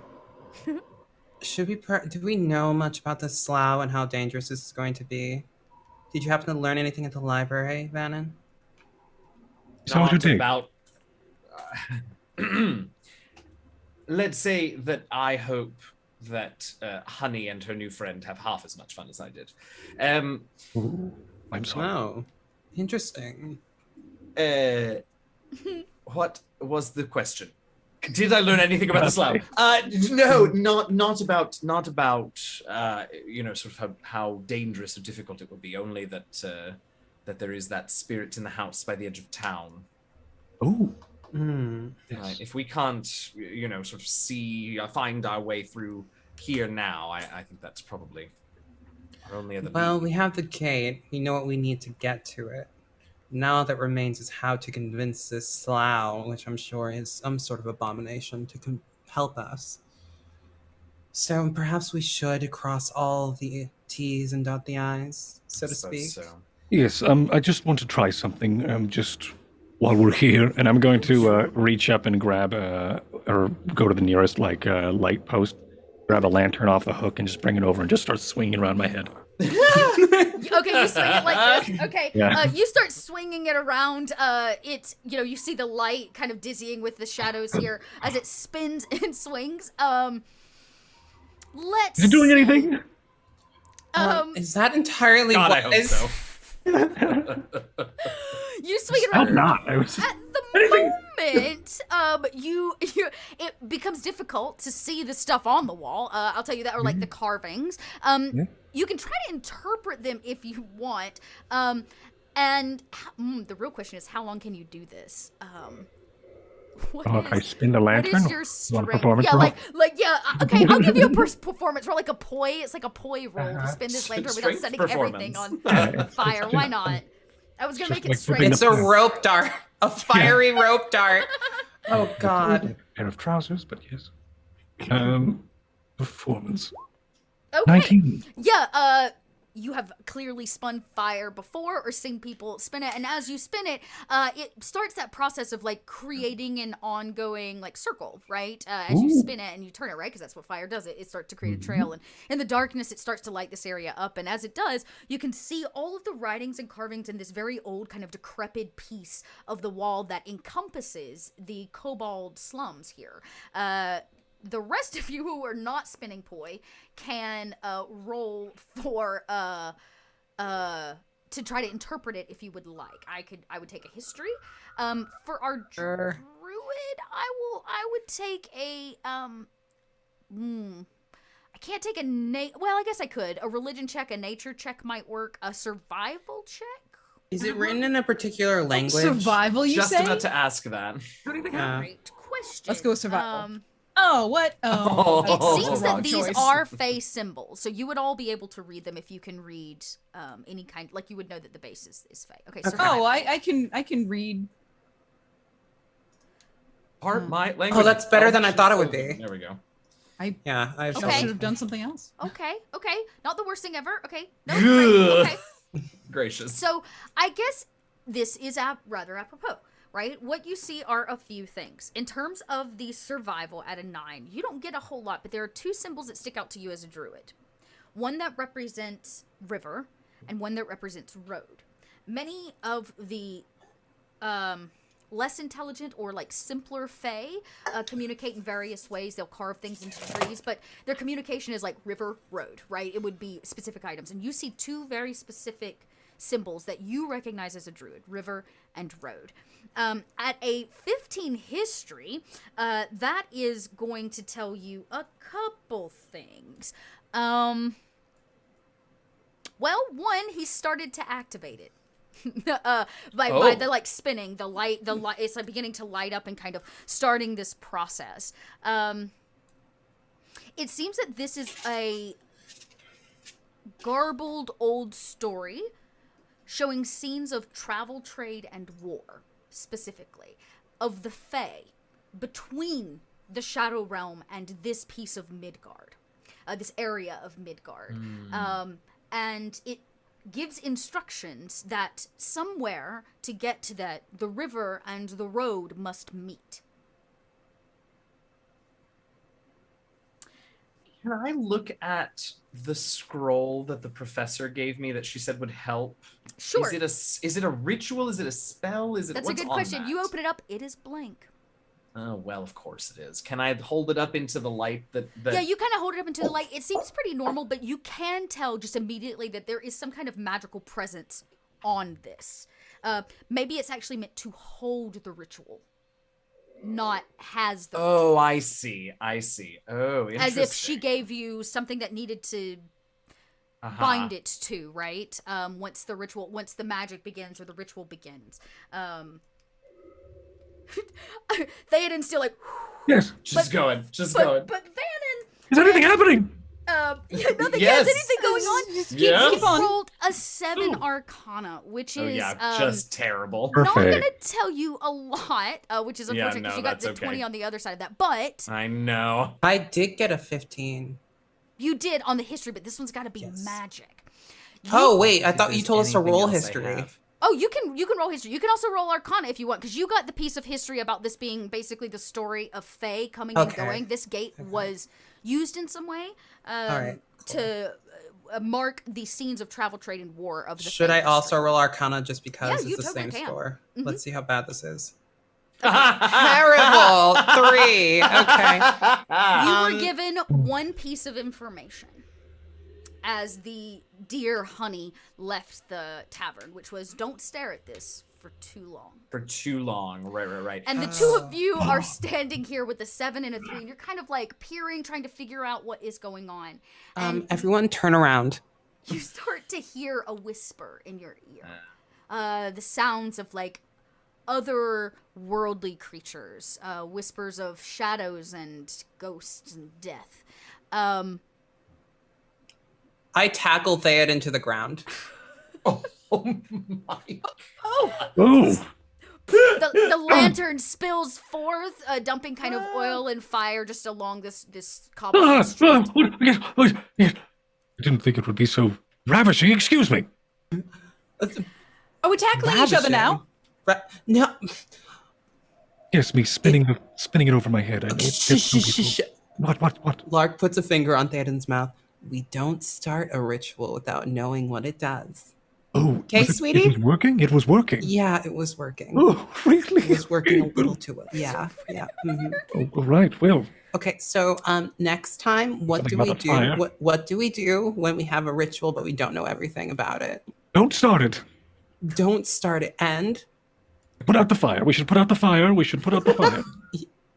Do we know much about the slough and how dangerous this is going to be? Did you happen to learn anything at the library, Vannon? So what you not think? about. Let's say that I hope that Honey and her new friend have half as much fun as I did. Ooh, I'm sorry. Wow. Interesting. What was the question? Did I learn anything about the slum? No, not about sort of how dangerous or difficult it would be. Only that there is that spirit in the house by the edge of town. Oh, Yes. Right. If we can't, sort of find our way through here now, I think that's probably our only other. Well, we have the gate. We know what we need to get to it. Now all that remains is how to convince this slough, which I'm sure is some sort of abomination, to help us. So perhaps we should cross all the T's and dot the I's, so to speak. So. yes. I just want to try something. Just while we're here, and I'm going to reach up and grab or go to the nearest light post, grab a lantern off the hook, and just bring it over and just start swinging around my head. Okay, you swing it like this. Okay, Yeah. you start swinging it around. You see the light kind of dizzying with the shadows here as it spins and swings. Let's. Is it doing anything? Is that entirely God, what I hope is- so. You swing it Hope around. not. I was. At the Anything. moment, it becomes difficult to see the stuff on the wall. I'll tell you that, or like the carvings. You can try to interpret them if you want. And the real question is, how long can you do this? If I spin the lantern. What is your Want a strength? performance Yeah, roll? okay, I'll give you a performance roll, like a poi. It's like a poi roll to spin this lantern without Strength setting performance. everything Yeah, on fire. Why not? I was gonna Just make it like straight. flipping It's a rope dart. A fiery rope dart. Oh, God. A pair of trousers, but yes. Performance. Okay. 19. Yeah, you have clearly spun fire before or seen people spin it, and as you spin it, it starts that process of like creating an ongoing like circle, right? As you spin it and you turn it, right? Because that's what fire does. It starts to create a trail, and in the darkness, it starts to light this area up, and as it does, you can see all of the writings and carvings in this very old, kind of decrepit piece of the wall that encompasses the kobold slums here. The rest of you who are not spinning poi can roll for to try to interpret it if you would like. I would take a history. For our druid, I would take a I can't take well, I guess I could. A religion check, a nature check might work. A survival check? Is it written in a particular language? Survival, you Just say? about to ask that. Yeah. Great question. Let's go with survival. Oh, what? Oh, It seems wrong that these choice. are Fey symbols, so you would all be able to read them if you can read any kind. Like you would know that the base is Fey. Okay. Oh, I can read. Part my language. that's better than I thought it would be. There we go. Yeah, I Okay. Should have done something else. Okay. Not the worst thing ever. Okay. No. Ugh. Great. Okay. Gracious. So I guess this is rather apropos, right? What you see are a few things. In terms of the survival at a 9, you don't get a whole lot, but there are 2 symbols that stick out to you as a druid. One that represents river, and one that represents road. Many of the less intelligent or like simpler Fae communicate in various ways. They'll carve things into trees, but their communication is like river, road, right? It would be specific items. And you see 2 very specific symbols that you recognize as a druid, river and road. At a 15 history, that is going to tell you a couple things. Well, one, he started to activate it. By the like spinning, the light, it's like beginning to light up and kind of starting this process. It seems that this is a garbled old story showing scenes of travel, trade, and war, specifically, of the Fae between the Shadow Realm and this piece of Midgard, this area of Midgard. And it gives instructions that somewhere to get to that, the river and the road must meet. Can I look at the scroll that the professor gave me that she said would help? Sure. Is it a ritual? Is it a spell? Is it That's a what's good on question. that? You open it up, it is blank. Oh well, of course it is. Can I hold it up into the light that Yeah, you kind of hold it up into the light. It seems pretty normal, but you can tell just immediately that there is some kind of magical presence on this. Maybe it's actually meant to hold the ritual, not has the Oh, I see. Oh, interesting. as if she gave you something that needed to bind it to, right? Once the magic begins or the ritual begins. Theoden's still like, Yes. Just going. but Vannon, Is anything happening? nothing Yes. has anything going on. Yes. He rolled a 7 Arcana, which is Oh yeah, just terrible. not Perfect. gonna tell you a lot, which is unfortunate because you got the 20 on the other side of that. But I know. I did get a 15. you did on the history, but this one's got to be magic. Oh wait, I thought If you there's told us to anything roll else I history. have. Oh, you can roll history. You can also roll Arcana if you want, because you got the piece of history about this being basically the story of Fae coming and Okay. going. This gate was used in some way right, to mark the scenes of travel, trade, and war of the Should Fae I also history. roll Arcana just because Yeah, you it's the totally same can. score? Mhm. Let's see how bad this is. Terrible. 3. Okay. You were given one piece of information as the dear honey left the tavern, which was don't stare at this for too long. For too long. Right. And the two of you are standing here with a 7 and a 3, and you're kind of like peering, trying to figure out what is going on. And Everyone turn around. you start to hear a whisper in your ear. The sounds of like other worldly creatures, whispers of shadows and ghosts and death. I tackle Theoden to the ground. Oh my. Oh. The lantern spills forth, dumping kind of oil and fire just along this cobblestone street. Yes. I didn't think it would be so ravishing. Excuse me. Are we tackling each other now? No. Yes, me spinning it over my head. What? Lark puts a finger on Theoden's mouth. We don't start a ritual without knowing what it does. Oh, Okay, sweetie? It was working? It was working. Yeah, it was working. Oh, really? It was working a little too well. Yeah. Mhm. Oh, all right. Well, Okay, so next time, what do Something we about a do? fire. What do we do when we have a ritual but we don't know everything about it? don't start it. Don't start it. And Put out the fire. We should put out the fire. Are we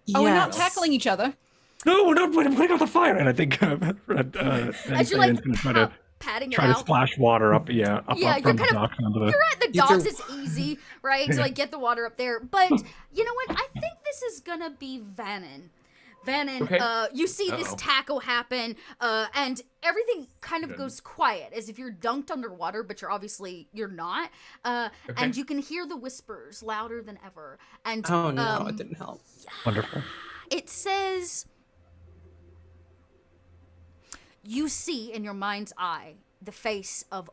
not yes. tackling each other? No, we're not putting out the fire. And I think As you're like patting it try to out. splash water up. Yeah, up Yeah, from you're the kind of- docks onto the. You're at the You docks, do- it's easy, right? To like get the water up there. But you know what? I think this is gonna be Vannon. Okay. You see this Uh-oh. tackle happen, and everything kind of Good. goes quiet, as if you're dunked underwater, but you're not. And you can hear the whispers louder than ever. And Oh no, it didn't help. Wonderful. it says, you see in your mind's eye the face of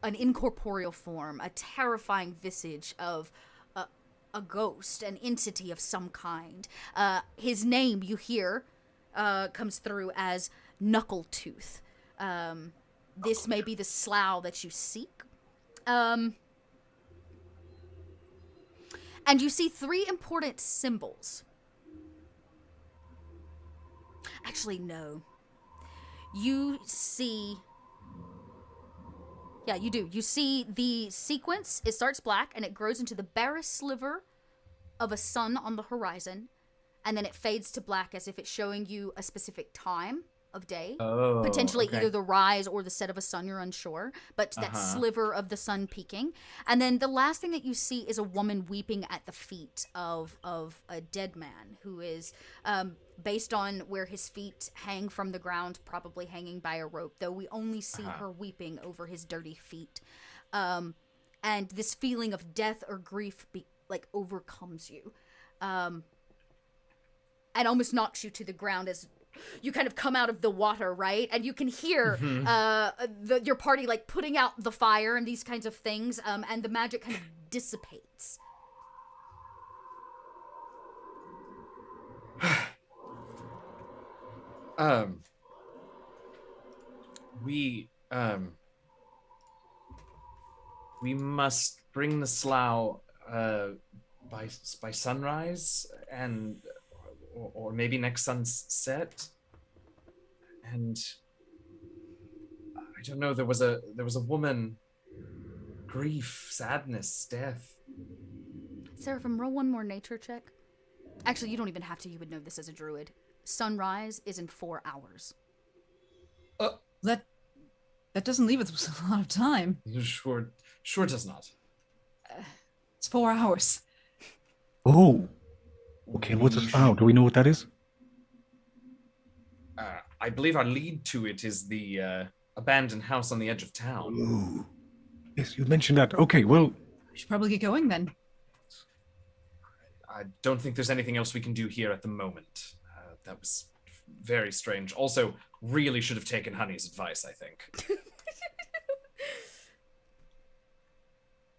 an incorporeal form, a terrifying visage of a ghost, an entity of some kind. His name, you hear, comes through as Knuckletooth. This may be the slough that you seek. And you see 3 important symbols. Actually, no. You see... Yeah, you do. You see the sequence. It starts black, and it grows into the barest sliver of a sun on the horizon. And then it fades to black as if it's showing you a specific time of day. Oh, Potentially okay. either the rise or the set of a sun, you're unsure. But that sliver of the sun peaking. And then the last thing that you see is a woman weeping at the feet of a dead man who is, based on where his feet hang from the ground, probably hanging by a rope, though we only see her weeping over his dirty feet. And this feeling of death or grief overcomes you. And almost knocks you to the ground as you kind of come out of the water, right? And you can hear your party like putting out the fire and these kinds of things, and the magic kind of dissipates. We we must bring the slough by sunrise, and or maybe next sunset. And I don't know. There was a woman. Grief, sadness, death. Seraphim, roll one more nature check. Actually, you don't even have to. You would know this as a druid. Sunrise is in 4 hours. That doesn't leave us with a lot of time. Sure does not. It's 4 hours. Oh. Okay, what's a slough? Do we know what that is? I believe our lead to it is the abandoned house on the edge of town. Ooh. Yes, you mentioned that. Okay, well... We should probably get going then. I don't think there's anything else we can do here at the moment. That was very strange. Also, really should have taken Honey's advice, I think.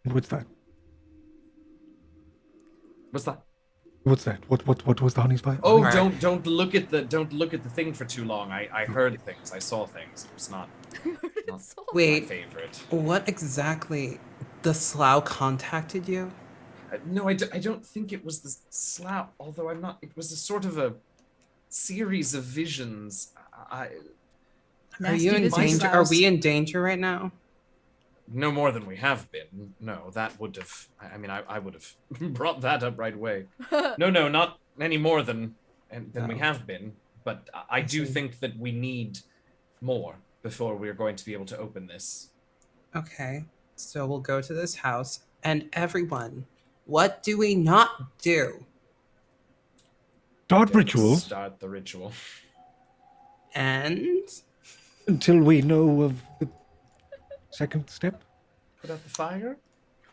What's that? What's that? What's that? What was the honey's bite? Oh, Right. don't look at the thing for too long. I heard things. I saw things. It was not my Wait, favorite. what exactly? The slough contacted you? No, I don't think it was the slough. Although I'm not. It was a sort of a series of visions. Are Nasty you in business danger? Are sloughs. we in danger right now? No more than we have been. No, that would have. I mean, I would have brought that up right away. No, not any more than we have been. But I do think that we need more before we're going to be able to open this. Okay, so we'll go to this house, and everyone, what do we not do? Start ritual Start the ritual. And until we know of the second step. Put out the fire?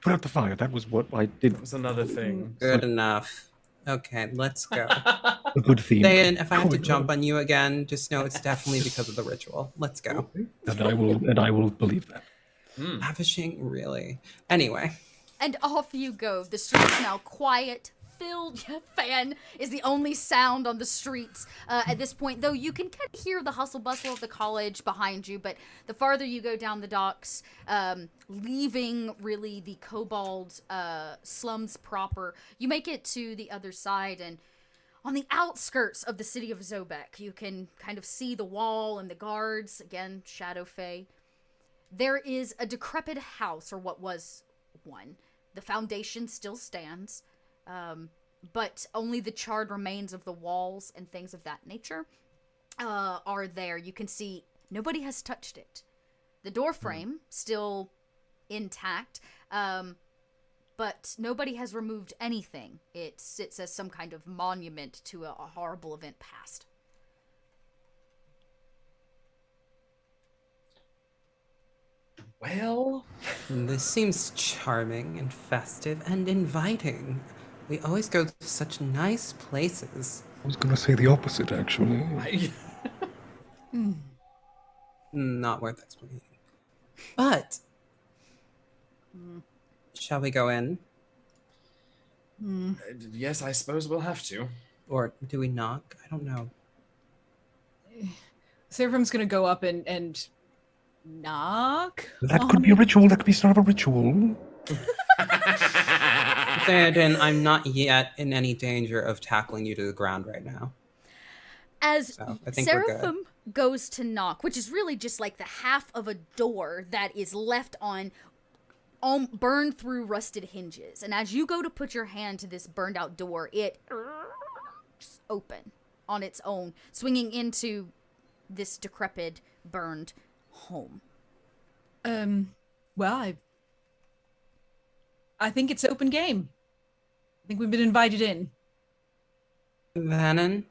Put out the fire. That was what I did. That was another thing. good enough. Okay, let's go. A good theme. Thayan, if I have to Oh, jump on you again, just know it's definitely because of the ritual. Let's go. And I will believe that. Ravishing, really. Anyway, And off you go. The street's now quiet, filled. Fan is the only sound on the streets at this point, though you can kind of hear the hustle bustle of the college behind you. But the farther you go down the docks, leaving really the Kobold slums proper, you make it to the other side, and on the outskirts of the city of Zobeck, you can kind of see the wall and the guards. Again, Shadow Fae. There is a decrepit house, or what was one. The foundation still stands, but only the charred remains of the walls and things of that nature are there. You can see nobody has touched it. The door frame still intact, but nobody has removed anything. It sits as some kind of monument to a horrible event past. Well, this seems charming and festive and inviting. We always go to such nice places. I was going to say the opposite, actually. Not worth explaining. But, shall we go in? yes, I suppose we'll have to. Or do we knock? I don't know. Seraphim's gonna go up and knock. That could be a ritual. That could be sort of a ritual. Then I'm not yet in any danger of tackling you to the ground right now. As So, I think we're good. Seraphim goes to knock, which is really just like the half of a door that is left on burned through rusted hinges. And as you go to put your hand to this burned out door, it open on its own, swinging into this decrepit, burned home. Well, I think it's open game. I think we've been invited in. Vannon,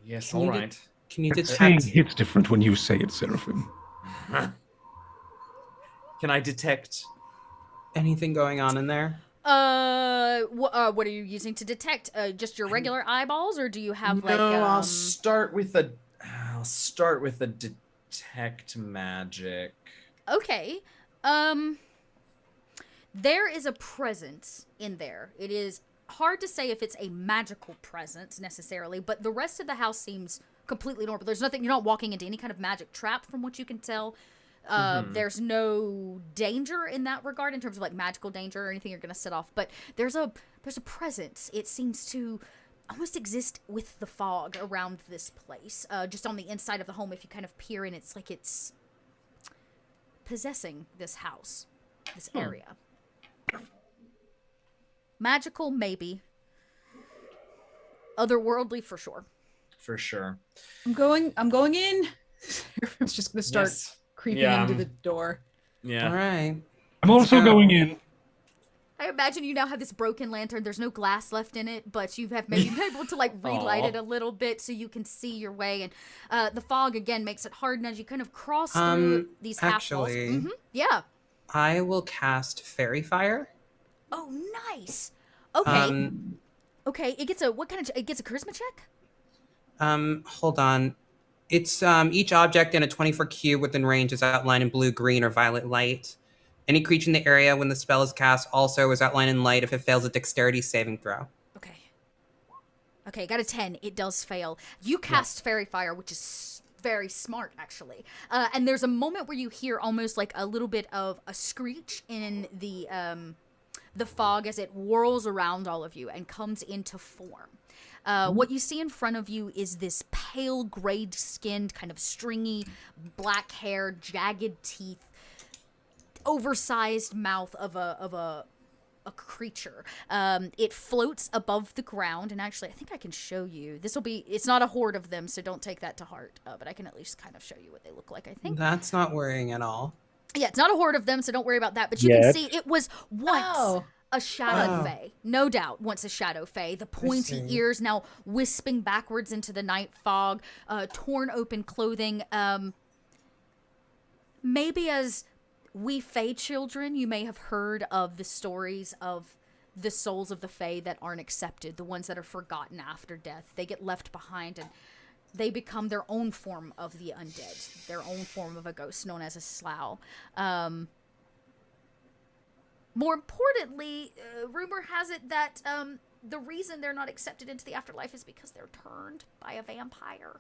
Yes, Can all you right. can you Saying detect it's different when you say it, Seraphim. Can I detect? anything going on in there? What are you using to detect? Just your regular eyeballs, or do you have like? No, I'll start with the detect magic. Okay. There is a presence in there. It is hard to say if it's a magical presence necessarily, but the rest of the house seems completely normal. There's nothing, you're not walking into any kind of magic trap from what you can tell. There's no danger in that regard in terms of like magical danger or anything you're going to set off, but there's a presence. It seems to almost exist with the fog around this place. Just on the inside of the home, if you kind of peer in, it's like it's possessing this house, this area. Magical, maybe. Otherworldly, for sure. For sure. I'm going in. Everyone's just gonna start creeping into the door. Yeah. All right. I'm also going in. I imagine you now have this broken lantern. There's no glass left in it, but you have maybe been able to like relight it a little bit so you can see your way. And the fog again makes it hard. And as you kind of cross through these half walls, yeah. I will cast Fairy Fire. Oh, nice. Okay. Okay. It gets a it gets a charisma check. Hold on. It's each object in a 20-foot cube within range is outlined in blue, green, or violet light. Any creature in the area when the spell is cast also is outlined in light if it fails a dexterity saving throw. Okay. Okay, got a 10. It does fail. You cast Fairy Fire, which is very smart, actually. And there's a moment where you hear almost like a little bit of a screech in the fog as it whirls around all of you and comes into form. What you see in front of you is this pale, gray-skinned, kind of stringy, black hair, jagged teeth, oversized mouth of a creature. It floats above the ground, and actually, I think I can show you. It's not a horde of them, so don't take that to heart, but I can at least kind of show you what they look like, I think. That's not worrying at all. Yeah, it's not a horde of them, so don't worry about that, but you can see it was once a shadow fae. No doubt, once a shadow fae. The pointy ears now wisping backwards into the night fog, torn open clothing. Maybe as we fae children, you may have heard of the stories of the souls of the fae that aren't accepted, the ones that are forgotten after death. They get left behind and they become their own form of the undead, their own form of a ghost known as a slough. More importantly, rumor has it that the reason they're not accepted into the afterlife is because they're turned by a vampire.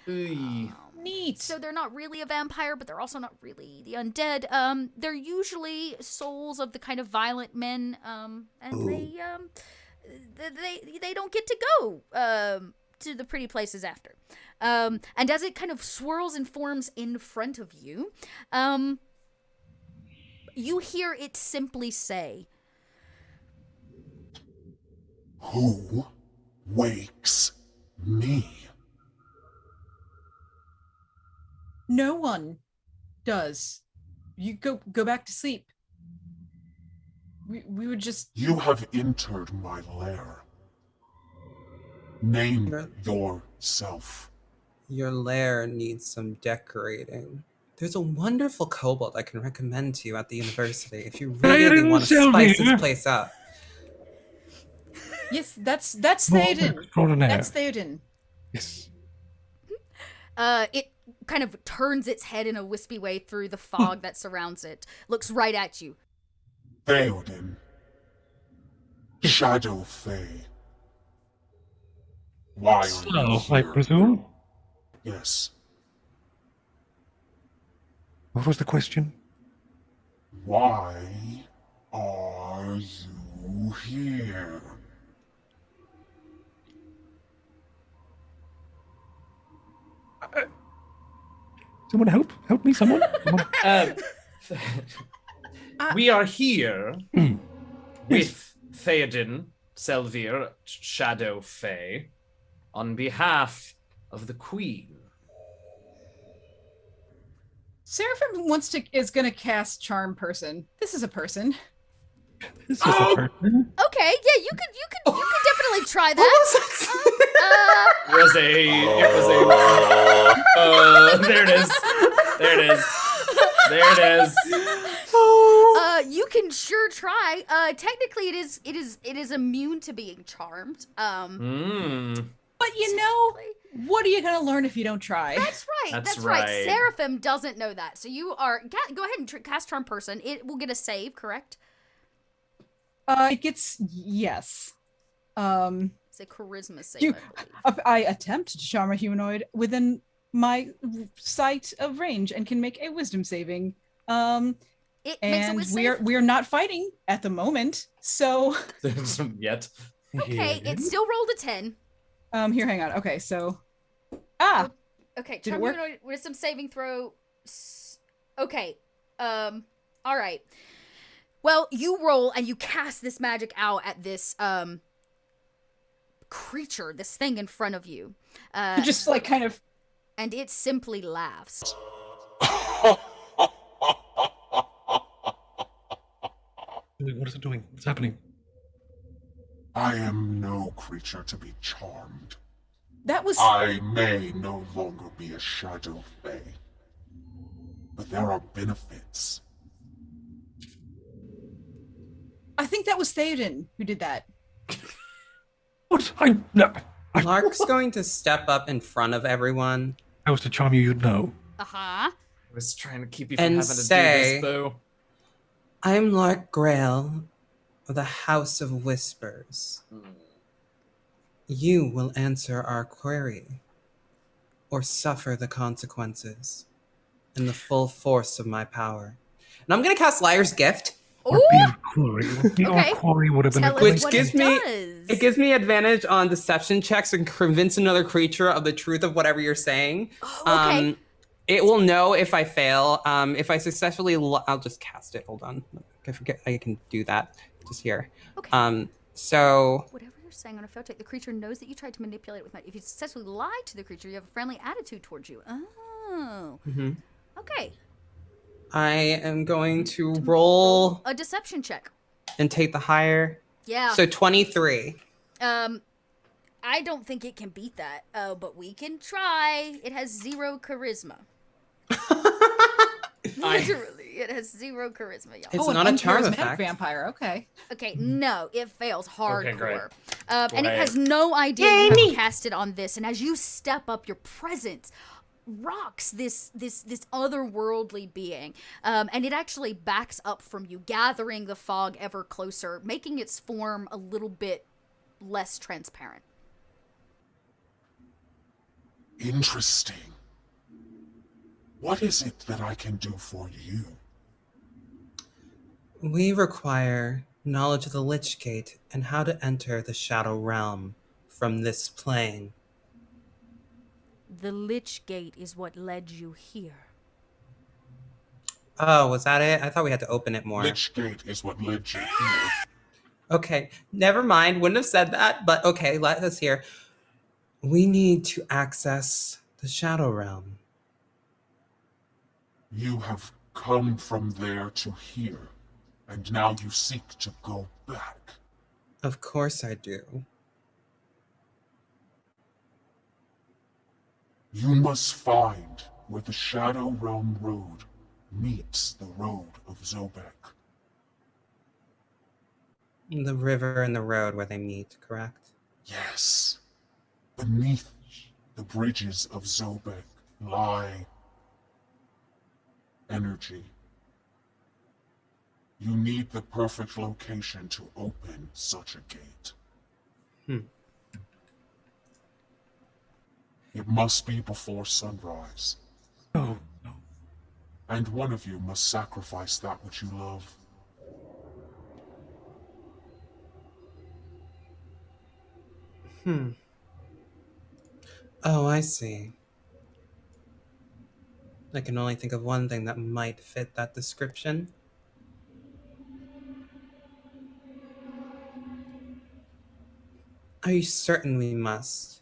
Neat. So they're not really a vampire, but they're also not really the undead. They're usually souls of the kind of violent men, and they don't get to go to the pretty places after. And as it kind of swirls and forms in front of you, you hear it simply say, "Who wakes me?" No one does. You go back to sleep. We would just... You have entered my lair. Name yourself. Your lair needs some decorating. There's a wonderful kobold I can recommend to you at the university if you really want to spice this place up. Yes, that's Theoden. That's Theoden. Yes. It kind of turns its head in a wispy way through the fog that surrounds it, looks right at you. Theoden. Shadow Fae. Why are you here? I presume? Yes. What was the question? Why are you here? Someone help? Help me, someone? We are here with Theoden, Selvir, Shadow Fae, on behalf of the Queen. Seraphim is gonna cast Charm Person. This is a person. This is a person. Okay, yeah, you could definitely try that. It was a there it is. You can sure try. Technically, it is immune to being charmed. But what are you gonna learn if you don't try? That's right. That's right. Seraphim doesn't know that, so you are go ahead and cast Charm Person. It will get a save, correct? It gets yes. It's a charisma save, You, I believe. I attempt to charm a humanoid within my sight of range and can make a wisdom saving. It makes a And wisdom save. we're not fighting at the moment, so Yet. Okay, it still rolled a 10. here, hang on. Okay, so Okay, Did it charm work? humanoid wisdom saving throw. Okay, all right. Well, you roll and you cast this magic out at this creature, this thing in front of you, just like kind of and it simply laughs. What is it doing? What's happening? I am no creature to be charmed. that was I may no longer be a shadow fae, but there are benefits. I think that was Theoden who did that. What? No. Lark's going to step up in front of everyone I was to charm you, you'd know. Uh-huh. I was trying to keep you from and having to say, do this, boo. I'm Lark Grail of the House of Whispers. You will answer our query or suffer the consequences in the full force of my power. And I'm going to cast Liar's Gift, Or be a quarry. Be Okay. our quarry would have been Tell a us great which what gives it me does. it gives me advantage on deception checks and convince another creature of the truth of whatever you're saying. Oh, okay. It will know if I fail. If I successfully, I'll just cast it. Hold on, I forget I can do that. Just here. Okay. So Whatever you're saying on a failed check, the creature knows that you tried to manipulate it with magic. If you successfully lie to the creature, you have a friendly attitude towards you. Oh. Okay. I am going to roll A deception check. and take the higher. Yeah. So 23. I don't think it can beat that. But we can try. It has 0 charisma. Literally, it has 0 charisma, y'all. It's an not a charm uncharismatic effect. vampire. Okay. Okay, no, it fails hardcore. great. And it Great. has no idea you have cast it on this. And as you step up, your presence rocks this otherworldly being, and it actually backs up from you, gathering the fog ever closer, making its form a little bit less transparent. Interesting. What is it that I can do for you? We require knowledge of the Lich Gate and how to enter the Shadow Realm from this plane. The Lich Gate is what led you here. Oh, was that it? I thought we had to open it more. Lich Gate is what led you here. Okay, never mind. Wouldn't have said that, but okay, let us hear. We need to access the Shadow Realm. You have come from there to here, and now you seek to go back. Of course I do. You must find where the Shadow Realm Road meets the Road of Zobeck. The river and the road where they meet, correct? Yes. Beneath the bridges of Zobeck lie energy. You need the perfect location to open such a gate. It must be before sunrise, No, no. and one of you must sacrifice that which you love. Oh, I see. I can only think of one thing that might fit that description. Are you certain we must?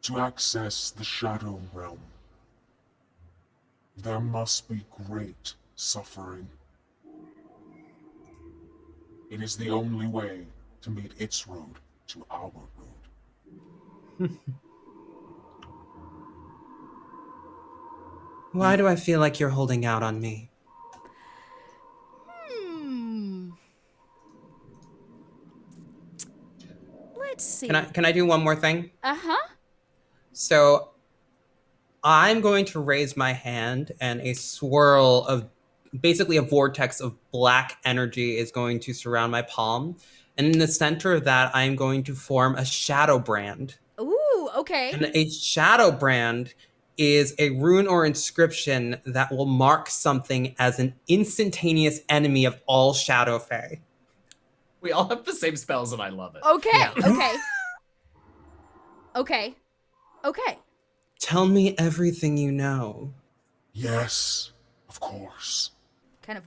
To access the Shadow Realm, there must be great suffering. It is the only way to meet its road to our road. Why do I feel like you're holding out on me? Let's see. Can I do one more thing? Uh-huh. So I'm going to raise my hand, and a swirl of basically a vortex of black energy is going to surround my palm. And in the center of that, I am going to form a shadow brand. Ooh, okay. And a shadow brand is a rune or inscription that will mark something as an instantaneous enemy of all Shadow Fae. We all have the same spells, and I love it. Okay, Yeah. okay. Okay. Okay. Tell me everything you know. Yes, of course. Kind of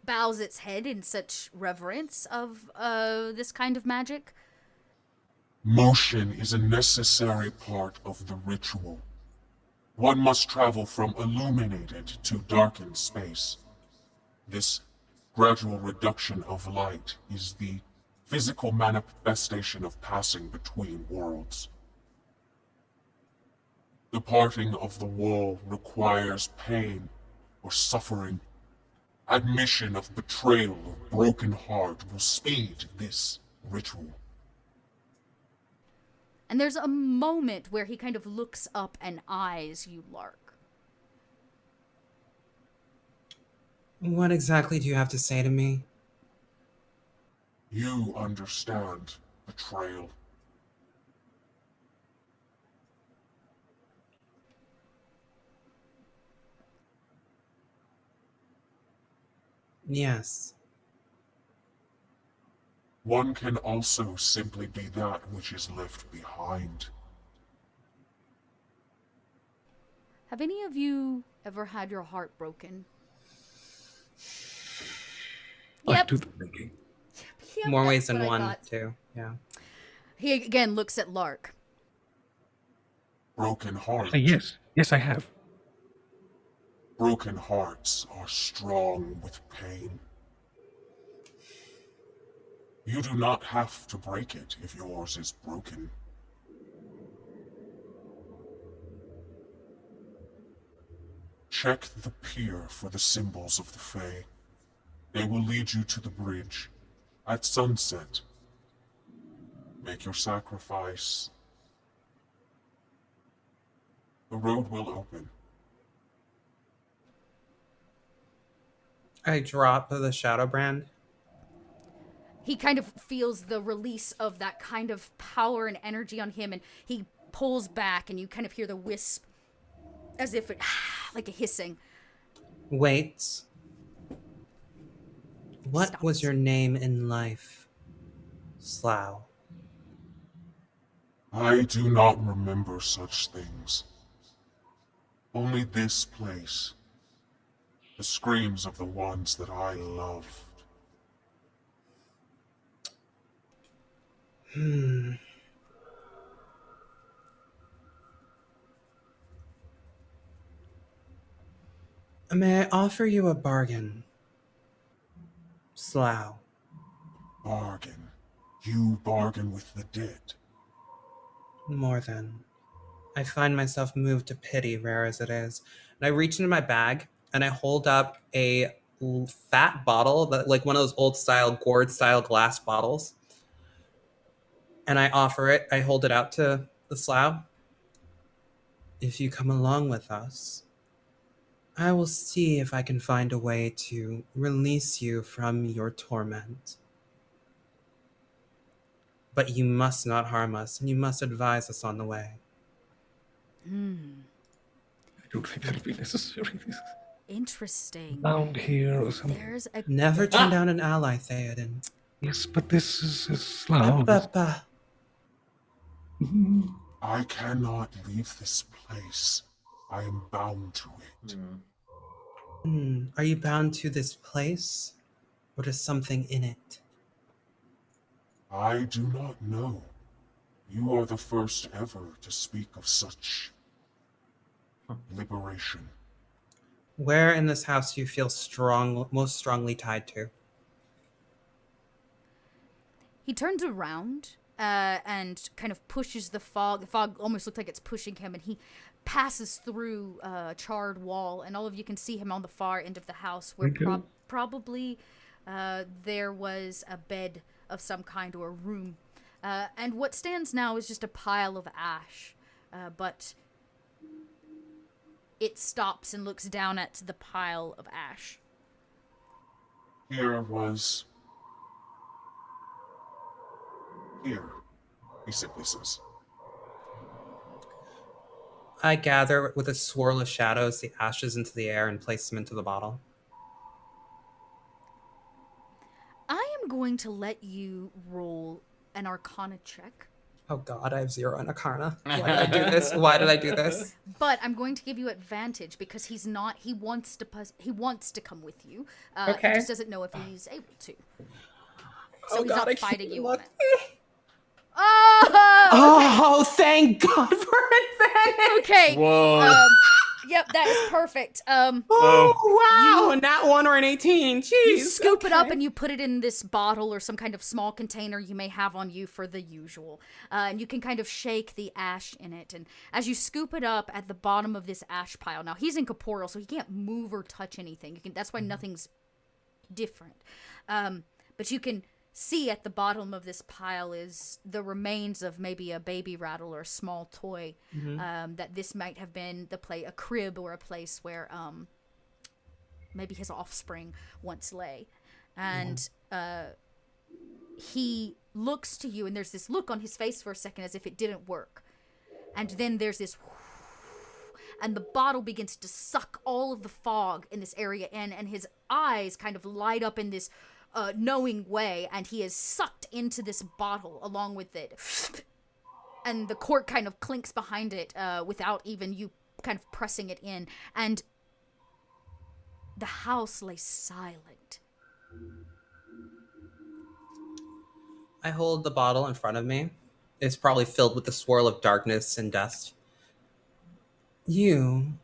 bows its head in such reverence of this kind of magic. Motion is a necessary part of the ritual. One must travel from illuminated to darkened space. This gradual reduction of light is the physical manifestation of passing between worlds. The parting of the wall requires pain or suffering. Admission of betrayal or broken heart will speed this ritual. And there's a moment where he kind of looks up and eyes you, Lark. What exactly do you have to say to me? You understand betrayal. Yes. One can also simply be that which is left behind. Have any of you ever had your heart broken? I do the thinking. Yep, More that's ways than what I one, thought. too. Yeah. He again looks at Lark. Broken hearts. Yes. Yes, I have. Broken hearts are strong with pain. You do not have to break it if yours is broken. Check the pier for the symbols of the Fae. They will lead you to the bridge. At sunset, make your sacrifice. The road will open. I drop the shadow brand. He kind of feels the release of that kind of power and energy on him, and he pulls back, and you kind of hear the wisp as if it, like a hissing. Wait. What Stops. was your name in life? Slough. I do not remember such things. Only this place. The screams of the ones that I loved. May I offer you a bargain? Slough. Bargain. You bargain with the dead. More than. I find myself moved to pity, rare as it is. And I reach into my bag and I hold up a fat bottle, that, like one of those old style gourd style glass bottles. And I offer it. I hold it out to the Slough. If you come along with us, I will see if I can find a way to release you from your torment. But you must not harm us, and you must advise us on the way. I don't think that'll be necessary. Interesting. Down here or something. There's a Never turn down an ally, Theoden. Yes, but this is a Slough. Ba-ba-ba. I cannot leave this place. I am bound to it. Are you bound to this place, or to something in it? I do not know. You are the first ever to speak of such liberation. Where in this house do you feel most strongly tied to? He turns around and kind of pushes the fog. The fog almost looks like it's pushing him, and he passes through a charred wall, and all of you can see him on the far end of the house where probably there was a bed of some kind or a room. And what stands now is just a pile of ash, but it stops and looks down at the pile of ash. here was... here, he simply says. I gather with a swirl of shadows the ashes into the air and place them into the bottle. I am going to let you roll an Arcana check, Oh god, I have 0 in Arcana. Why did I do this? Why did I do this? but I'm going to give you advantage because he's not. He wants to come with you. Okay. He just doesn't know if he's able to. So Oh he's god, not I can't fighting even you on look. it. Oh. Oh, thank God for advantage! Okay. Whoa. Yep, that is perfect. Oh, wow! Not 1 or an 18. Jeez. You scoop it up okay. and you put it in this bottle or some kind of small container you may have on you for the usual. And you can kind of shake the ash in it. And as you scoop it up at the bottom of this ash pile, now he's incorporeal, so he can't move or touch anything. That's why nothing's different. But you can see at the bottom of this pile is the remains of maybe a baby rattle or a small toy. That this might have been a crib or a place where maybe his offspring once lay. And he looks to you, and there's this look on his face for a second as if it didn't work. And then there's this and the bottle begins to suck all of the fog in this area in, and his eyes kind of light up in this knowing way, and he is sucked into this bottle along with it. And the cork kind of clinks behind it without even you kind of pressing it in. And the house lay silent. I hold the bottle in front of me. It's probably filled with the swirl of darkness and dust. You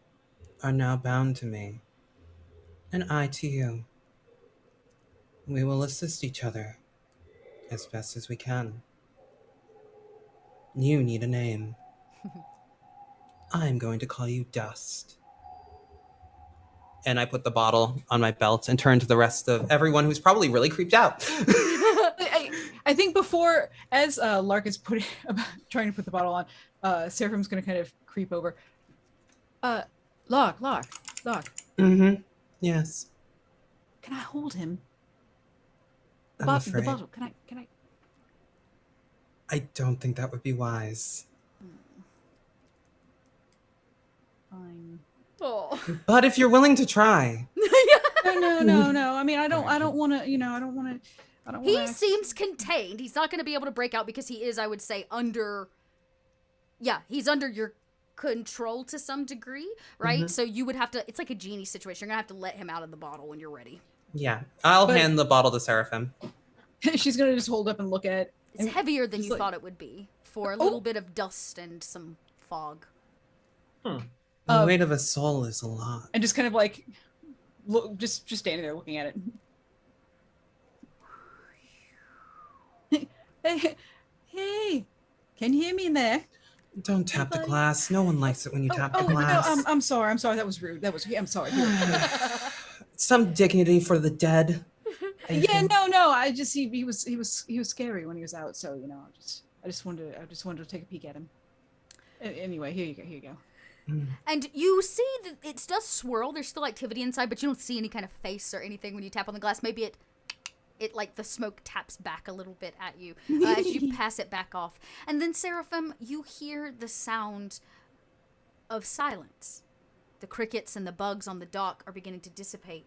are now bound to me, and I to you. We will assist each other as best as we can. You need a name. I'm going to call you Dust. And I put the bottle on my belt and turn to the rest of everyone who's probably really creeped out. I think before, as Lark is trying to put the bottle on, Seraphim's going to kind of creep over. Lark. Mm-hmm. Yes. Can I hold him? I'm The afraid. bottle. Can I? I don't think that would be wise. Fine. Oh. But if you're willing to try. No. I mean, I don't want to. I don't want to. He seems contained. He's not going to be able to break out because he is, I would say, he's under your control to some degree, right? Mm-hmm. So you would have to, it's like a genie situation. You're going to have to let him out of the bottle when you're ready. Yeah. I'll hand the bottle to Seraphim. She's going to just hold up and look at it. It's heavier than you thought it would be for a little bit of dust and some fog. The weight of a soul is a lot. And just kind of like, look, just standing there looking at it. Hey, can you hear me in there? Don't tap the glass. No one likes it when you tap the glass. No, I'm sorry. That was rude. I'm sorry. Some dignity for the dead. Yeah, no. I just he was scary when he was out. So I just wanted to take a peek at him. Anyway, here you go. And you see that it does swirl. There's still activity inside, but you don't see any kind of face or anything when you tap on the glass. Maybe it like the smoke taps back a little bit at you as you pass it back off. And then, Seraphim, you hear the sound of silence. The crickets and the bugs on the dock are beginning to dissipate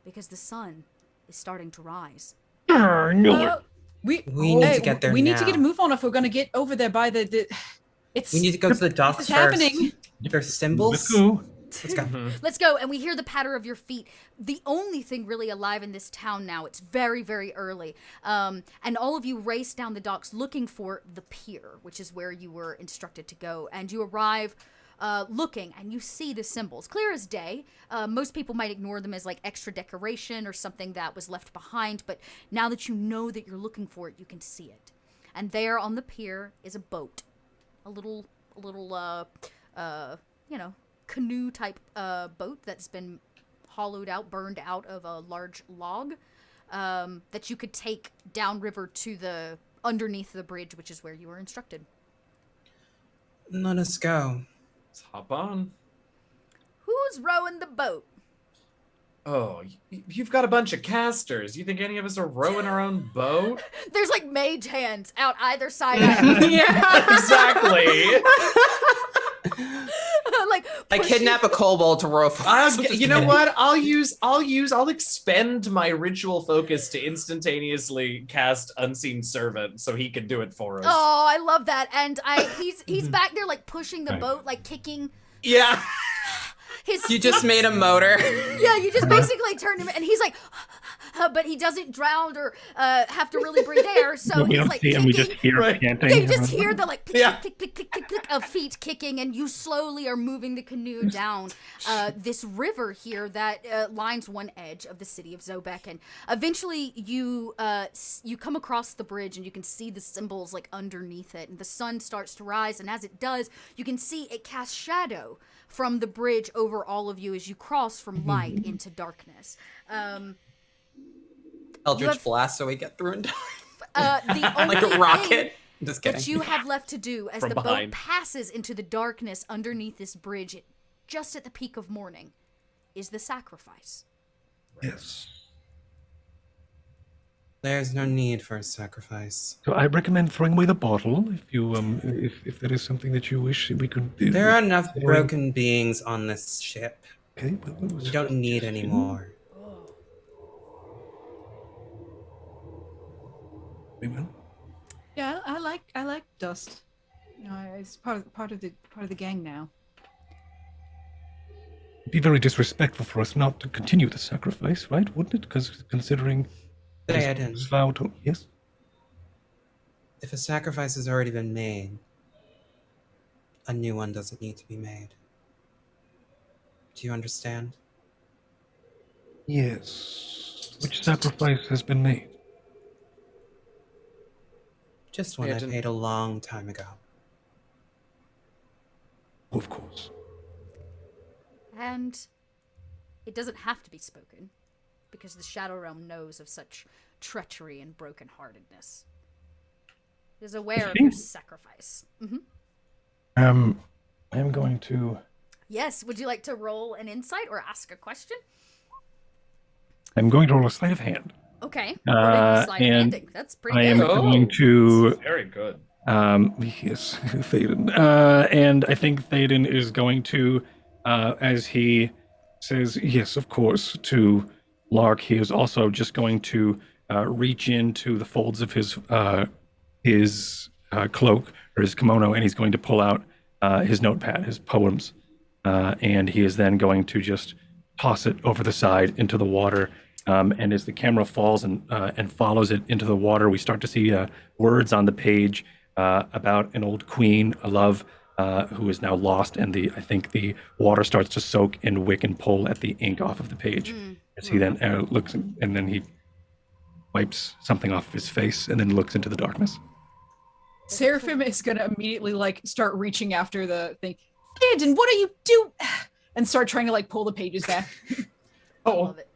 because the sun is starting to rise. We need to get there We need now. to get a move on if we're going to get over there by the We need to go to the docks it's first. happening. There's symbols. Let's go. Let's go. Let's go, and we hear the patter of your feet. The only thing really alive in this town now, it's very, very early. And all of you race down the docks looking for the pier, which is where you were instructed to go. And you arrive looking, and you see the symbols. Clear as day. Most people might ignore them as like extra decoration or something that was left behind, but now that you know that you're looking for it, you can see it. And there on the pier is a boat. A little canoe type boat that's been hollowed out, burned out of a large log that you could take downriver to the underneath the bridge, which is where you were instructed. Let us go. Let's hop on. Who's rowing the boat? Oh, you've got a bunch of casters. You think any of us are rowing our own boat? There's like mage hands out either side. Yeah. Exactly. Like I pushing- kidnap a kobold to row for us. You know what? I'll expend my ritual focus to instantaneously cast Unseen Servant so he can do it for us. Oh, I love that. And he's back there like pushing the Right. boat, like kicking Yeah. his You just made a motor. Yeah, you just basically turned him and he's like but he doesn't drown or have to really breathe air, so we he's don't like see him. We just kicking. hear Right. panting. Yeah, you just hear the like click, Yeah. click, click, click, click, click of feet kicking, and you slowly are moving the canoe down this river here that lines one edge of the city of Zobeck, and eventually you come across the bridge and you can see the symbols like underneath it, and the sun starts to rise, and as it does, you can see it cast shadow from the bridge over all of you as you cross from light into darkness. Eldritch have- blast, so we get through and die. The only Like a thing rocket. Just kidding. that you have left to do as From the behind. boat passes into the darkness underneath this bridge, just at the peak of morning, is the sacrifice. Yes. There's no need for a sacrifice. So I recommend throwing away the bottle if you if there is something that you wish we could do. There are enough broken beings on this ship. Okay, but what was We don't need any more. We will. Yeah, I like Dust. You know, it's part of the gang now. It'd be very disrespectful for us not to continue the sacrifice, right? Wouldn't it? Because considering Theoden, Slough, yes. if a sacrifice has already been made, a new one doesn't need to be made. Do you understand? Yes. Which sacrifice has been made? Just one I Theoden. paid a long time ago. Of course. And it doesn't have to be spoken, because the Shadow Realm knows of such treachery and brokenheartedness. It is aware of your sacrifice. I am going to. Yes, would you like to roll an insight or ask a question? I'm going to roll a sleight of hand. Okay, rolling sleight of and handing. That's pretty I am good. going to. Very good. Yes, Théoden. And I think Théoden is going to, as he says, yes, of course, to Lark, he is also just going to reach into the folds of his cloak or his kimono, and he's going to pull out his notepad, his poems, and he is then going to just toss it over the side into the water. And as the camera falls and follows it into the water, we start to see words on the page about an old queen, a love who is now lost, and I think the water starts to soak and wick and pull at the ink off of the page. As he then looks, and then he wipes something off of his face, and then looks into the darkness. Seraphim is gonna immediately like start reaching after the thing. Landon, what are you doing? And start trying to like pull the pages back. I love it.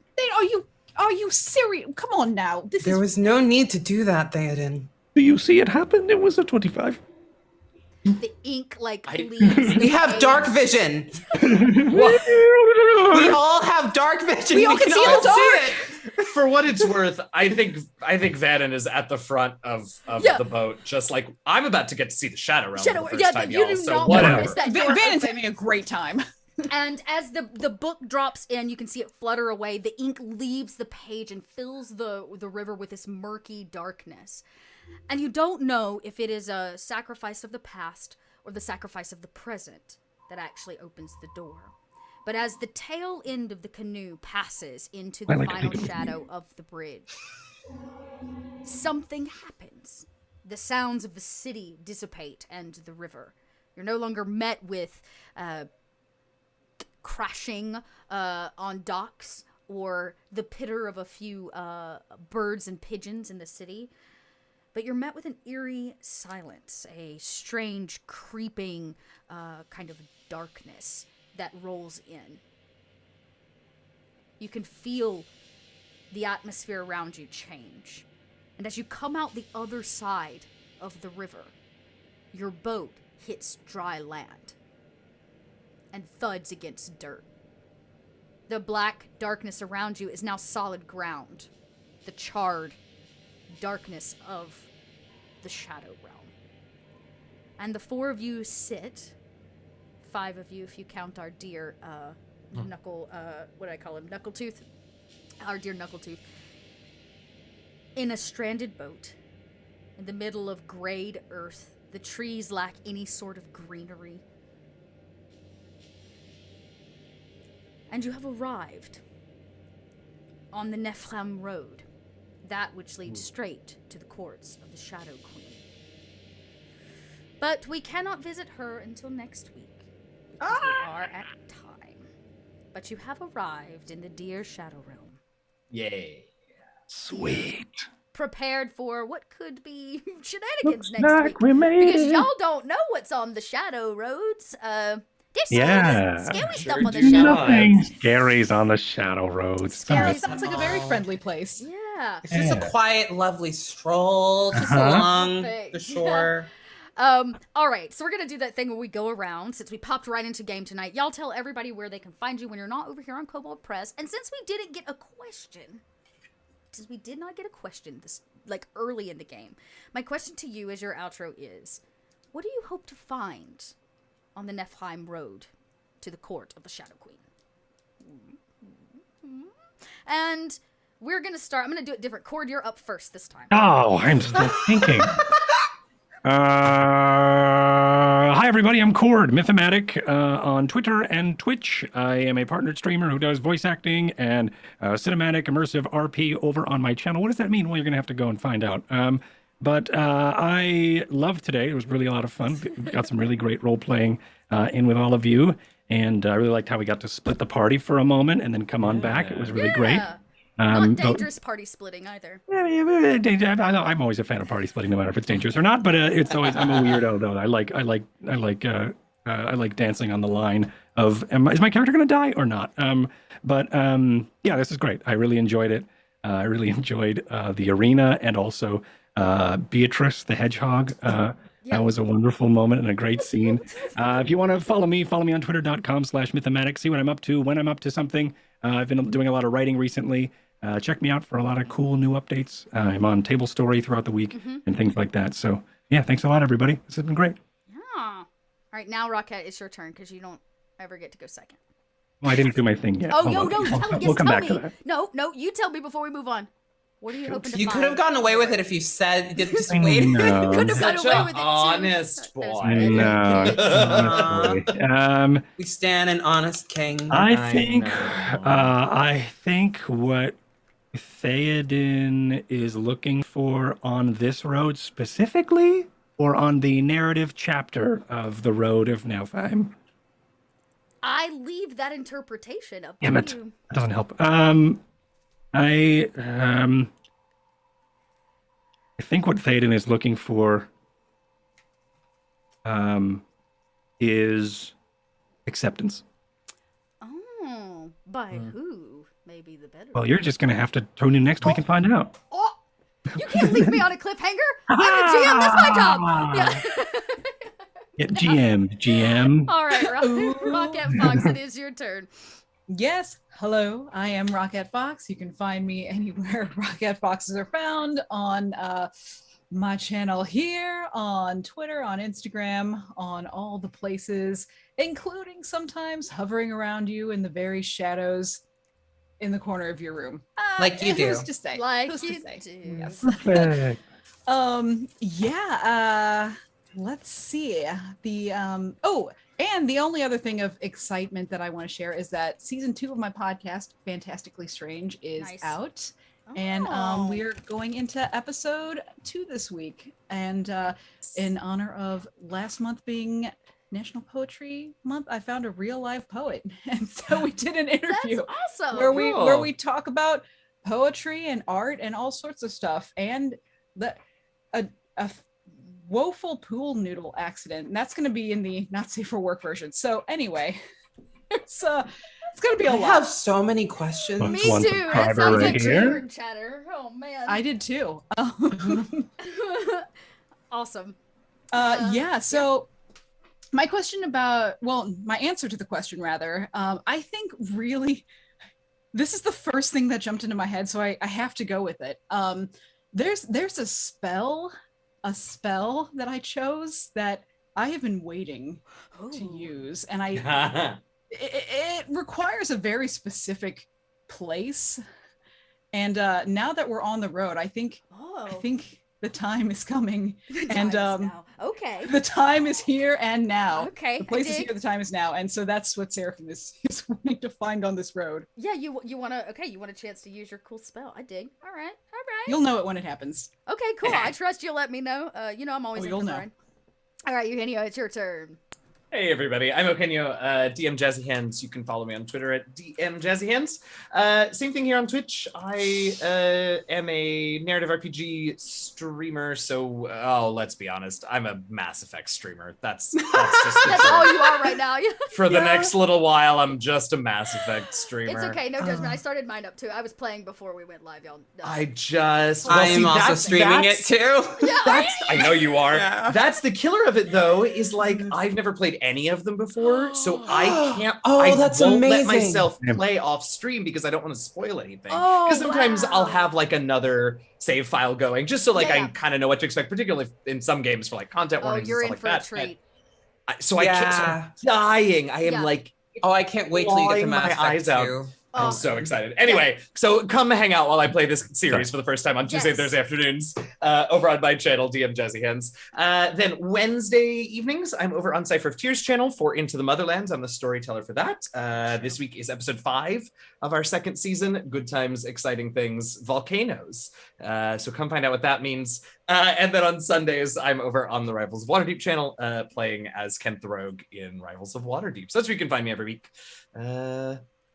Are you serious? Come on now. There was no need to do that, Theoden. Do you see it happen? It was a 25. The ink like leaves. the We have page. dark vision. We all have dark vision. We all can see in the it. For what it's worth, I think Vaden is at the front of Yeah. the boat, just like I'm about to get to see the Shadow Realm Shadow- for the first yeah, time, you y'all. do So not want to whatever. miss that dark Van's open. having a great time. And as the book drops in, you can see it flutter away. The ink leaves the page and fills the river with this murky darkness. And you don't know if it is a sacrifice of the past or the sacrifice of the present that actually opens the door. But as the tail end of the canoe passes into the I like to final think it was shadow of the bridge, something happens. The sounds of the city dissipate and the river. You're no longer met with crashing on docks or the pitter of a few birds and pigeons in the city, but you're met with an eerie silence, a strange creeping kind of darkness that rolls in. You can feel the atmosphere around you change, and as you come out the other side of the river, your boat hits dry land and thuds against dirt. the black darkness around you is now solid ground. The charred darkness of the Shadow Realm. And the 4 of you sit, 5 of you if you count our dear what do I call him? Knuckletooth. Our dear Knuckletooth. In a stranded boat, in the middle of grayed earth. The trees lack any sort of greenery. And you have arrived on the Nephilim Road, that which leads straight to the courts of the Shadow Queen. But we cannot visit her until next week, because we are at time. But you have arrived in the dear Shadow Realm. Yay. Sweet. Prepared for what could be shenanigans Looks next like week. we made Because it. y'all don't know what's on the Shadow Roads. There's Yeah. scary Sure stuff on the do Shadow not. Nothing Roads. scary's on the Shadow Roads. Scary Sounds like a very friendly place. Yeah. It's just a quiet, lovely stroll just Uh-huh. along Perfect. the shore. All right, so we're gonna do that thing where we go around. Since we popped right into game tonight, y'all tell everybody where they can find you when you're not over here on Kobold Press. And since we didn't get a question, since we did not get a question this like early in the game, my question to you as your outro is, what do you hope to find on the Nephilim Road to the court of the Shadow Queen? And we're gonna start. I'm gonna do it different. Cord, you're up first this time. Oh, I'm still thinking. Hi everybody, I'm Cord, Mythomatic on Twitter and Twitch. I am a partnered streamer who does voice acting and cinematic immersive RP over on my channel. What does that mean? Well, you're gonna have to go and find out. But I loved today. It was really a lot of fun. We got some really great role playing in with all of you, and I really liked how we got to split the party for a moment and then come on back. It was really great. Not dangerous party splitting either. Yeah, I know, I'm always a fan of party splitting, no matter if it's dangerous or not. But it's always, I'm a weirdo though. I like dancing on the line of is my character gonna die or not? Yeah, this is great. I really enjoyed it. I really enjoyed the arena and also Beatrice the Hedgehog. That was a wonderful moment and a great scene. If you want to follow me on twitter.com/mythomatic. See what I'm up to when I'm up to something. I've been doing a lot of writing recently. Check me out for a lot of cool new updates. I'm on Table Story throughout the week and things like that. So yeah, thanks a lot, everybody. This has been great. Yeah. All right, now Rocket, it's your turn because you don't ever get to go second. Well, I didn't do my thing yet. Oh, Hold no, on. no, We'll come back to me. that. No, you tell me before we move on. What are you hoping to You find? could have gotten away with it if you said, just I wait. know. Could have Such got away an with it too. honest There's boy. I many know. kids. Honestly. We stand an honest king. I know. think what Theoden is looking for on this road specifically, or on the narrative chapter of the Road of Nephilim. I leave that interpretation up to Damn it. you. That doesn't help. I think what Theoden is looking for is acceptance. Oh, by who? Maybe the better. Well, you're just going to have to tune in next week and find out. Oh, you can't leave me on a cliffhanger. I'm the GM. That's my job. Yeah. Yeah, GM. All right, Rocket Fox, it is your turn. Yes, hello, I am Rocket Fox. You can find me anywhere Rocket Foxes are found on my channel here, on Twitter, on Instagram, on all the places, including sometimes hovering around you in the very shadows in the corner of your room. Like you do. Who's to say? Like Who's to you say? do. Yes. Perfect. Let's see. And the only other thing of excitement that I want to share is that season 2 of my podcast, Fantastically Strange, is Nice. out. And Oh. we're going into episode 2 this week. And in honor of last month being National Poetry Month, I found a real live poet. And so we did an interview That's awesome. where Cool. we talk about poetry and art and all sorts of stuff, and a woeful pool noodle accident, and that's going to be in the not safe for work version. So anyway, it's going to be a I lot. have so many questions. Me One too. from That Carter sounds right like here. dream chatter. Oh man. I did too. Awesome. Yeah. So my answer to the question rather, I think really This is the first thing that jumped into my head, so I have to go with it. There's a spell that I chose that I have been waiting to use, and it requires a very specific place. And now that we're on the road, I think the time is coming. Okay. The time is here and now. Okay. The place is here, the time is now. And so that's what Seraphim is wanting to find on this road. Yeah, you want a chance to use your cool spell. I dig. All right. You'll know it when it happens. Okay, cool. I trust you'll let me know. I'm always in for the know. ride. All right, Eugenio, it's your turn. Hey everybody, I'm Eugenio, DM Jazzy Hands. You can follow me on Twitter at DM Jazzy Hands. Same thing here on Twitch. I am a narrative RPG streamer, so let's be honest, I'm a Mass Effect streamer. That's just That's all you are right now. For the next little while, I'm just a Mass Effect streamer. It's okay, no judgment. I started mine up too. I was playing before we went live, y'all. I am also streaming it too. I know you are. Yeah. That's the killer of it, though. Is like I've never played any of them before, so I can't. That's I won't let amazing. myself play off stream because I don't want to spoil anything. Because sometimes I'll have like another save file going, just so I kind of know what to expect, particularly in some games for like content warnings you're and in stuff for like a that. treat. So I'm dying. I am like. Oh, I can't wait till you get to clawing Mass my Effect eyes out. 2. I'm so excited. Anyway, so come hang out while I play this series for the first time on Tuesday, Yes. Thursday afternoons over on my channel, DM Jazzy Hands. Then Wednesday evenings, I'm over on Cypher of Tears channel for Into the Motherlands. I'm the storyteller for that. This week is episode 5 of our second season. Good times, exciting things, volcanoes. So come find out what that means. And then on Sundays, I'm over on the Rivals of Waterdeep channel playing as Kent the Rogue in Rivals of Waterdeep. So that's where you can find me every week.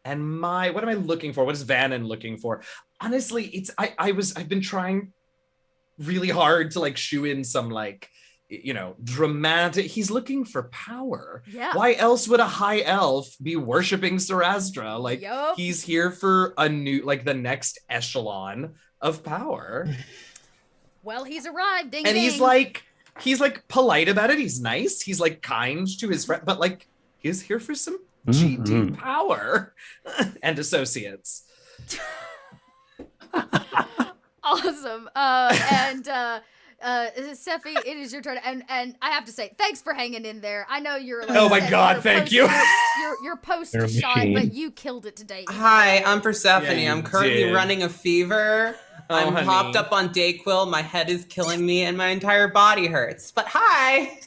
And what am I looking for? What is Vannon looking for? Honestly, I've been trying really hard to like shoe in some like, dramatic. He's looking for power. Yeah. Why else would a high elf be worshiping Sarasdra? Like he's here for a new, like the next echelon of power. Well, he's arrived. Ding, And ding. he's like polite about it. He's nice. He's like kind to his friend, but like he's here for some GD power and associates. Awesome. And Sephi, it is your turn. And I have to say, thanks for hanging in there. I know you're like, Oh my God, thank you. You're post You're a shot, machine. but you killed it today. Hi, I'm Persephone. Yeah, I'm you currently did. running a fever. I'm honey. hopped up on Dayquil. My head is killing me and my entire body hurts. But hi.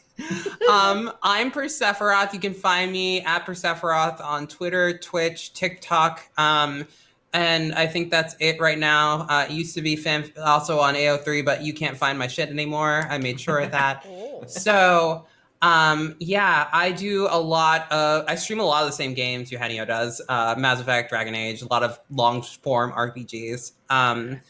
I'm Persephorath. You can find me at Persephorath on Twitter, Twitch, TikTok. And I think that's it right now. It used to be also on AO3, but you can't find my shit anymore. I made sure of that. So, I do I stream a lot of the same games Eugenio does. Mass Effect, Dragon Age, a lot of long form RPGs.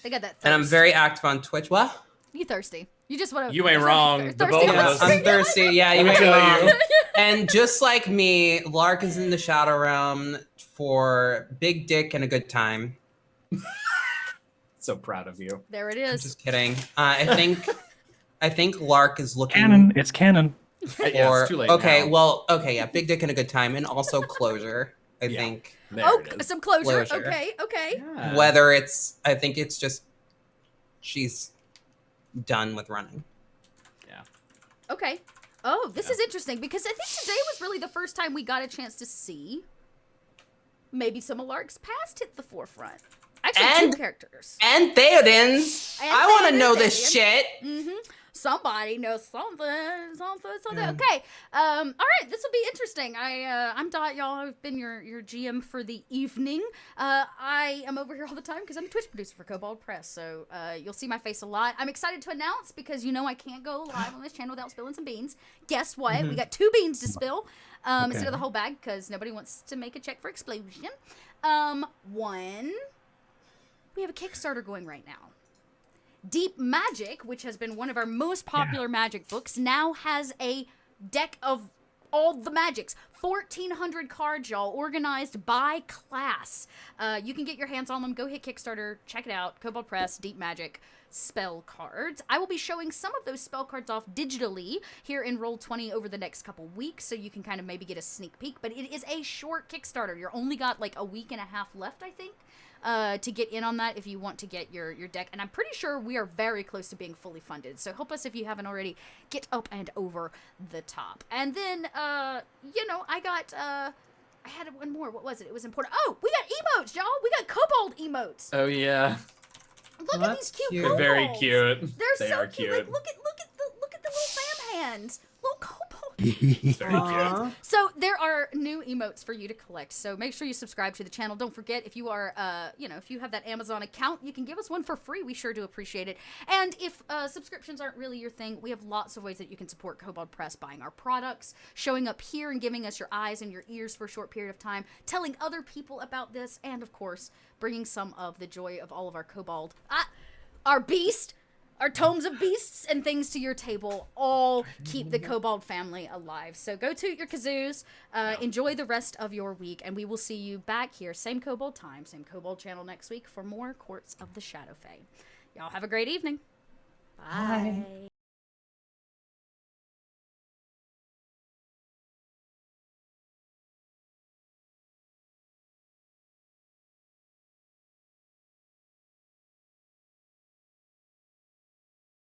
They got that. And I'm very active on Twitch. What? You thirsty? You just want to. You ain't wrong. The Thirsty both of on us. stream? I'm thirsty. Yeah, you Let ain't me tell wrong. you. And just like me, Lark is in the Shadow Realm for big dick and a good time. So proud of you. There it I'm is. just kidding. I think Lark is looking Canon. It's canon. for. Yeah, it's too late okay, now. yeah, big dick and a good time, and also closure. I Yeah. think There it is. Some closure. Closure. Okay. Yeah. whether I think it's just she's done with running. Okay. Oh, this is interesting because I think today was really the first time we got a chance to see maybe some of Lark's past hit the forefront. Actually, And- two characters. And Theoden's. And I want to Theoden, know this shit. Mm-hmm. Somebody knows something. Yeah. Okay. All right. This will be interesting. I'm Dot, y'all. I've been your GM for the evening. I am over here all the time because I'm a Twitch producer for Kobold Press. So you'll see my face a lot. I'm excited to announce because I can't go live on this channel without spilling some beans. Guess what? We got 2 beans to spill instead of the whole bag because nobody wants to make a check for explosion. One, we have a Kickstarter going right now. Deep Magic, which has been one of our most popular magic books, now has a deck of all the magics. 1,400 cards, y'all, organized by class. You can get your hands on them. Go hit Kickstarter. Check it out. Kobold Press, Deep Magic spell cards. I will be showing some of those spell cards off digitally here in Roll20 over the next couple weeks, so you can kind of maybe get a sneak peek. But it is a short Kickstarter. You're only got like a week and a half left, I think, to get in on that if you want to get your deck. And I'm pretty sure we are very close to being fully funded. So help us if you haven't already. Get up and over the top. And then, you know, I had one more. What was it? It was important. Oh, we got emotes, y'all. We got kobold emotes. Oh yeah. Look at these cute cute. kobolds. They're very cute. They're They so are cute. cute. Like, look at the little fan hands. Little kobold. It's very cute. Aw. So there are new emotes for you to collect. So make sure you subscribe to the channel. Don't forget, if you are, you know, if you have that Amazon account, you can give us one for free. We sure do appreciate it. And if subscriptions aren't really your thing, we have lots of ways that you can support Kobold Press: buying our products, showing up here and giving us your eyes and your ears for a short period of time, telling other people about this, and of course, bringing some of the joy of all of our kobold, our beast, our tomes of beasts and things to your table. All keep the kobold family alive. So go toot your kazoos, enjoy the rest of your week, and we will see you back here, same kobold time, same kobold channel next week for more Courts of the Shadow Fae. Y'all have a great evening. Bye.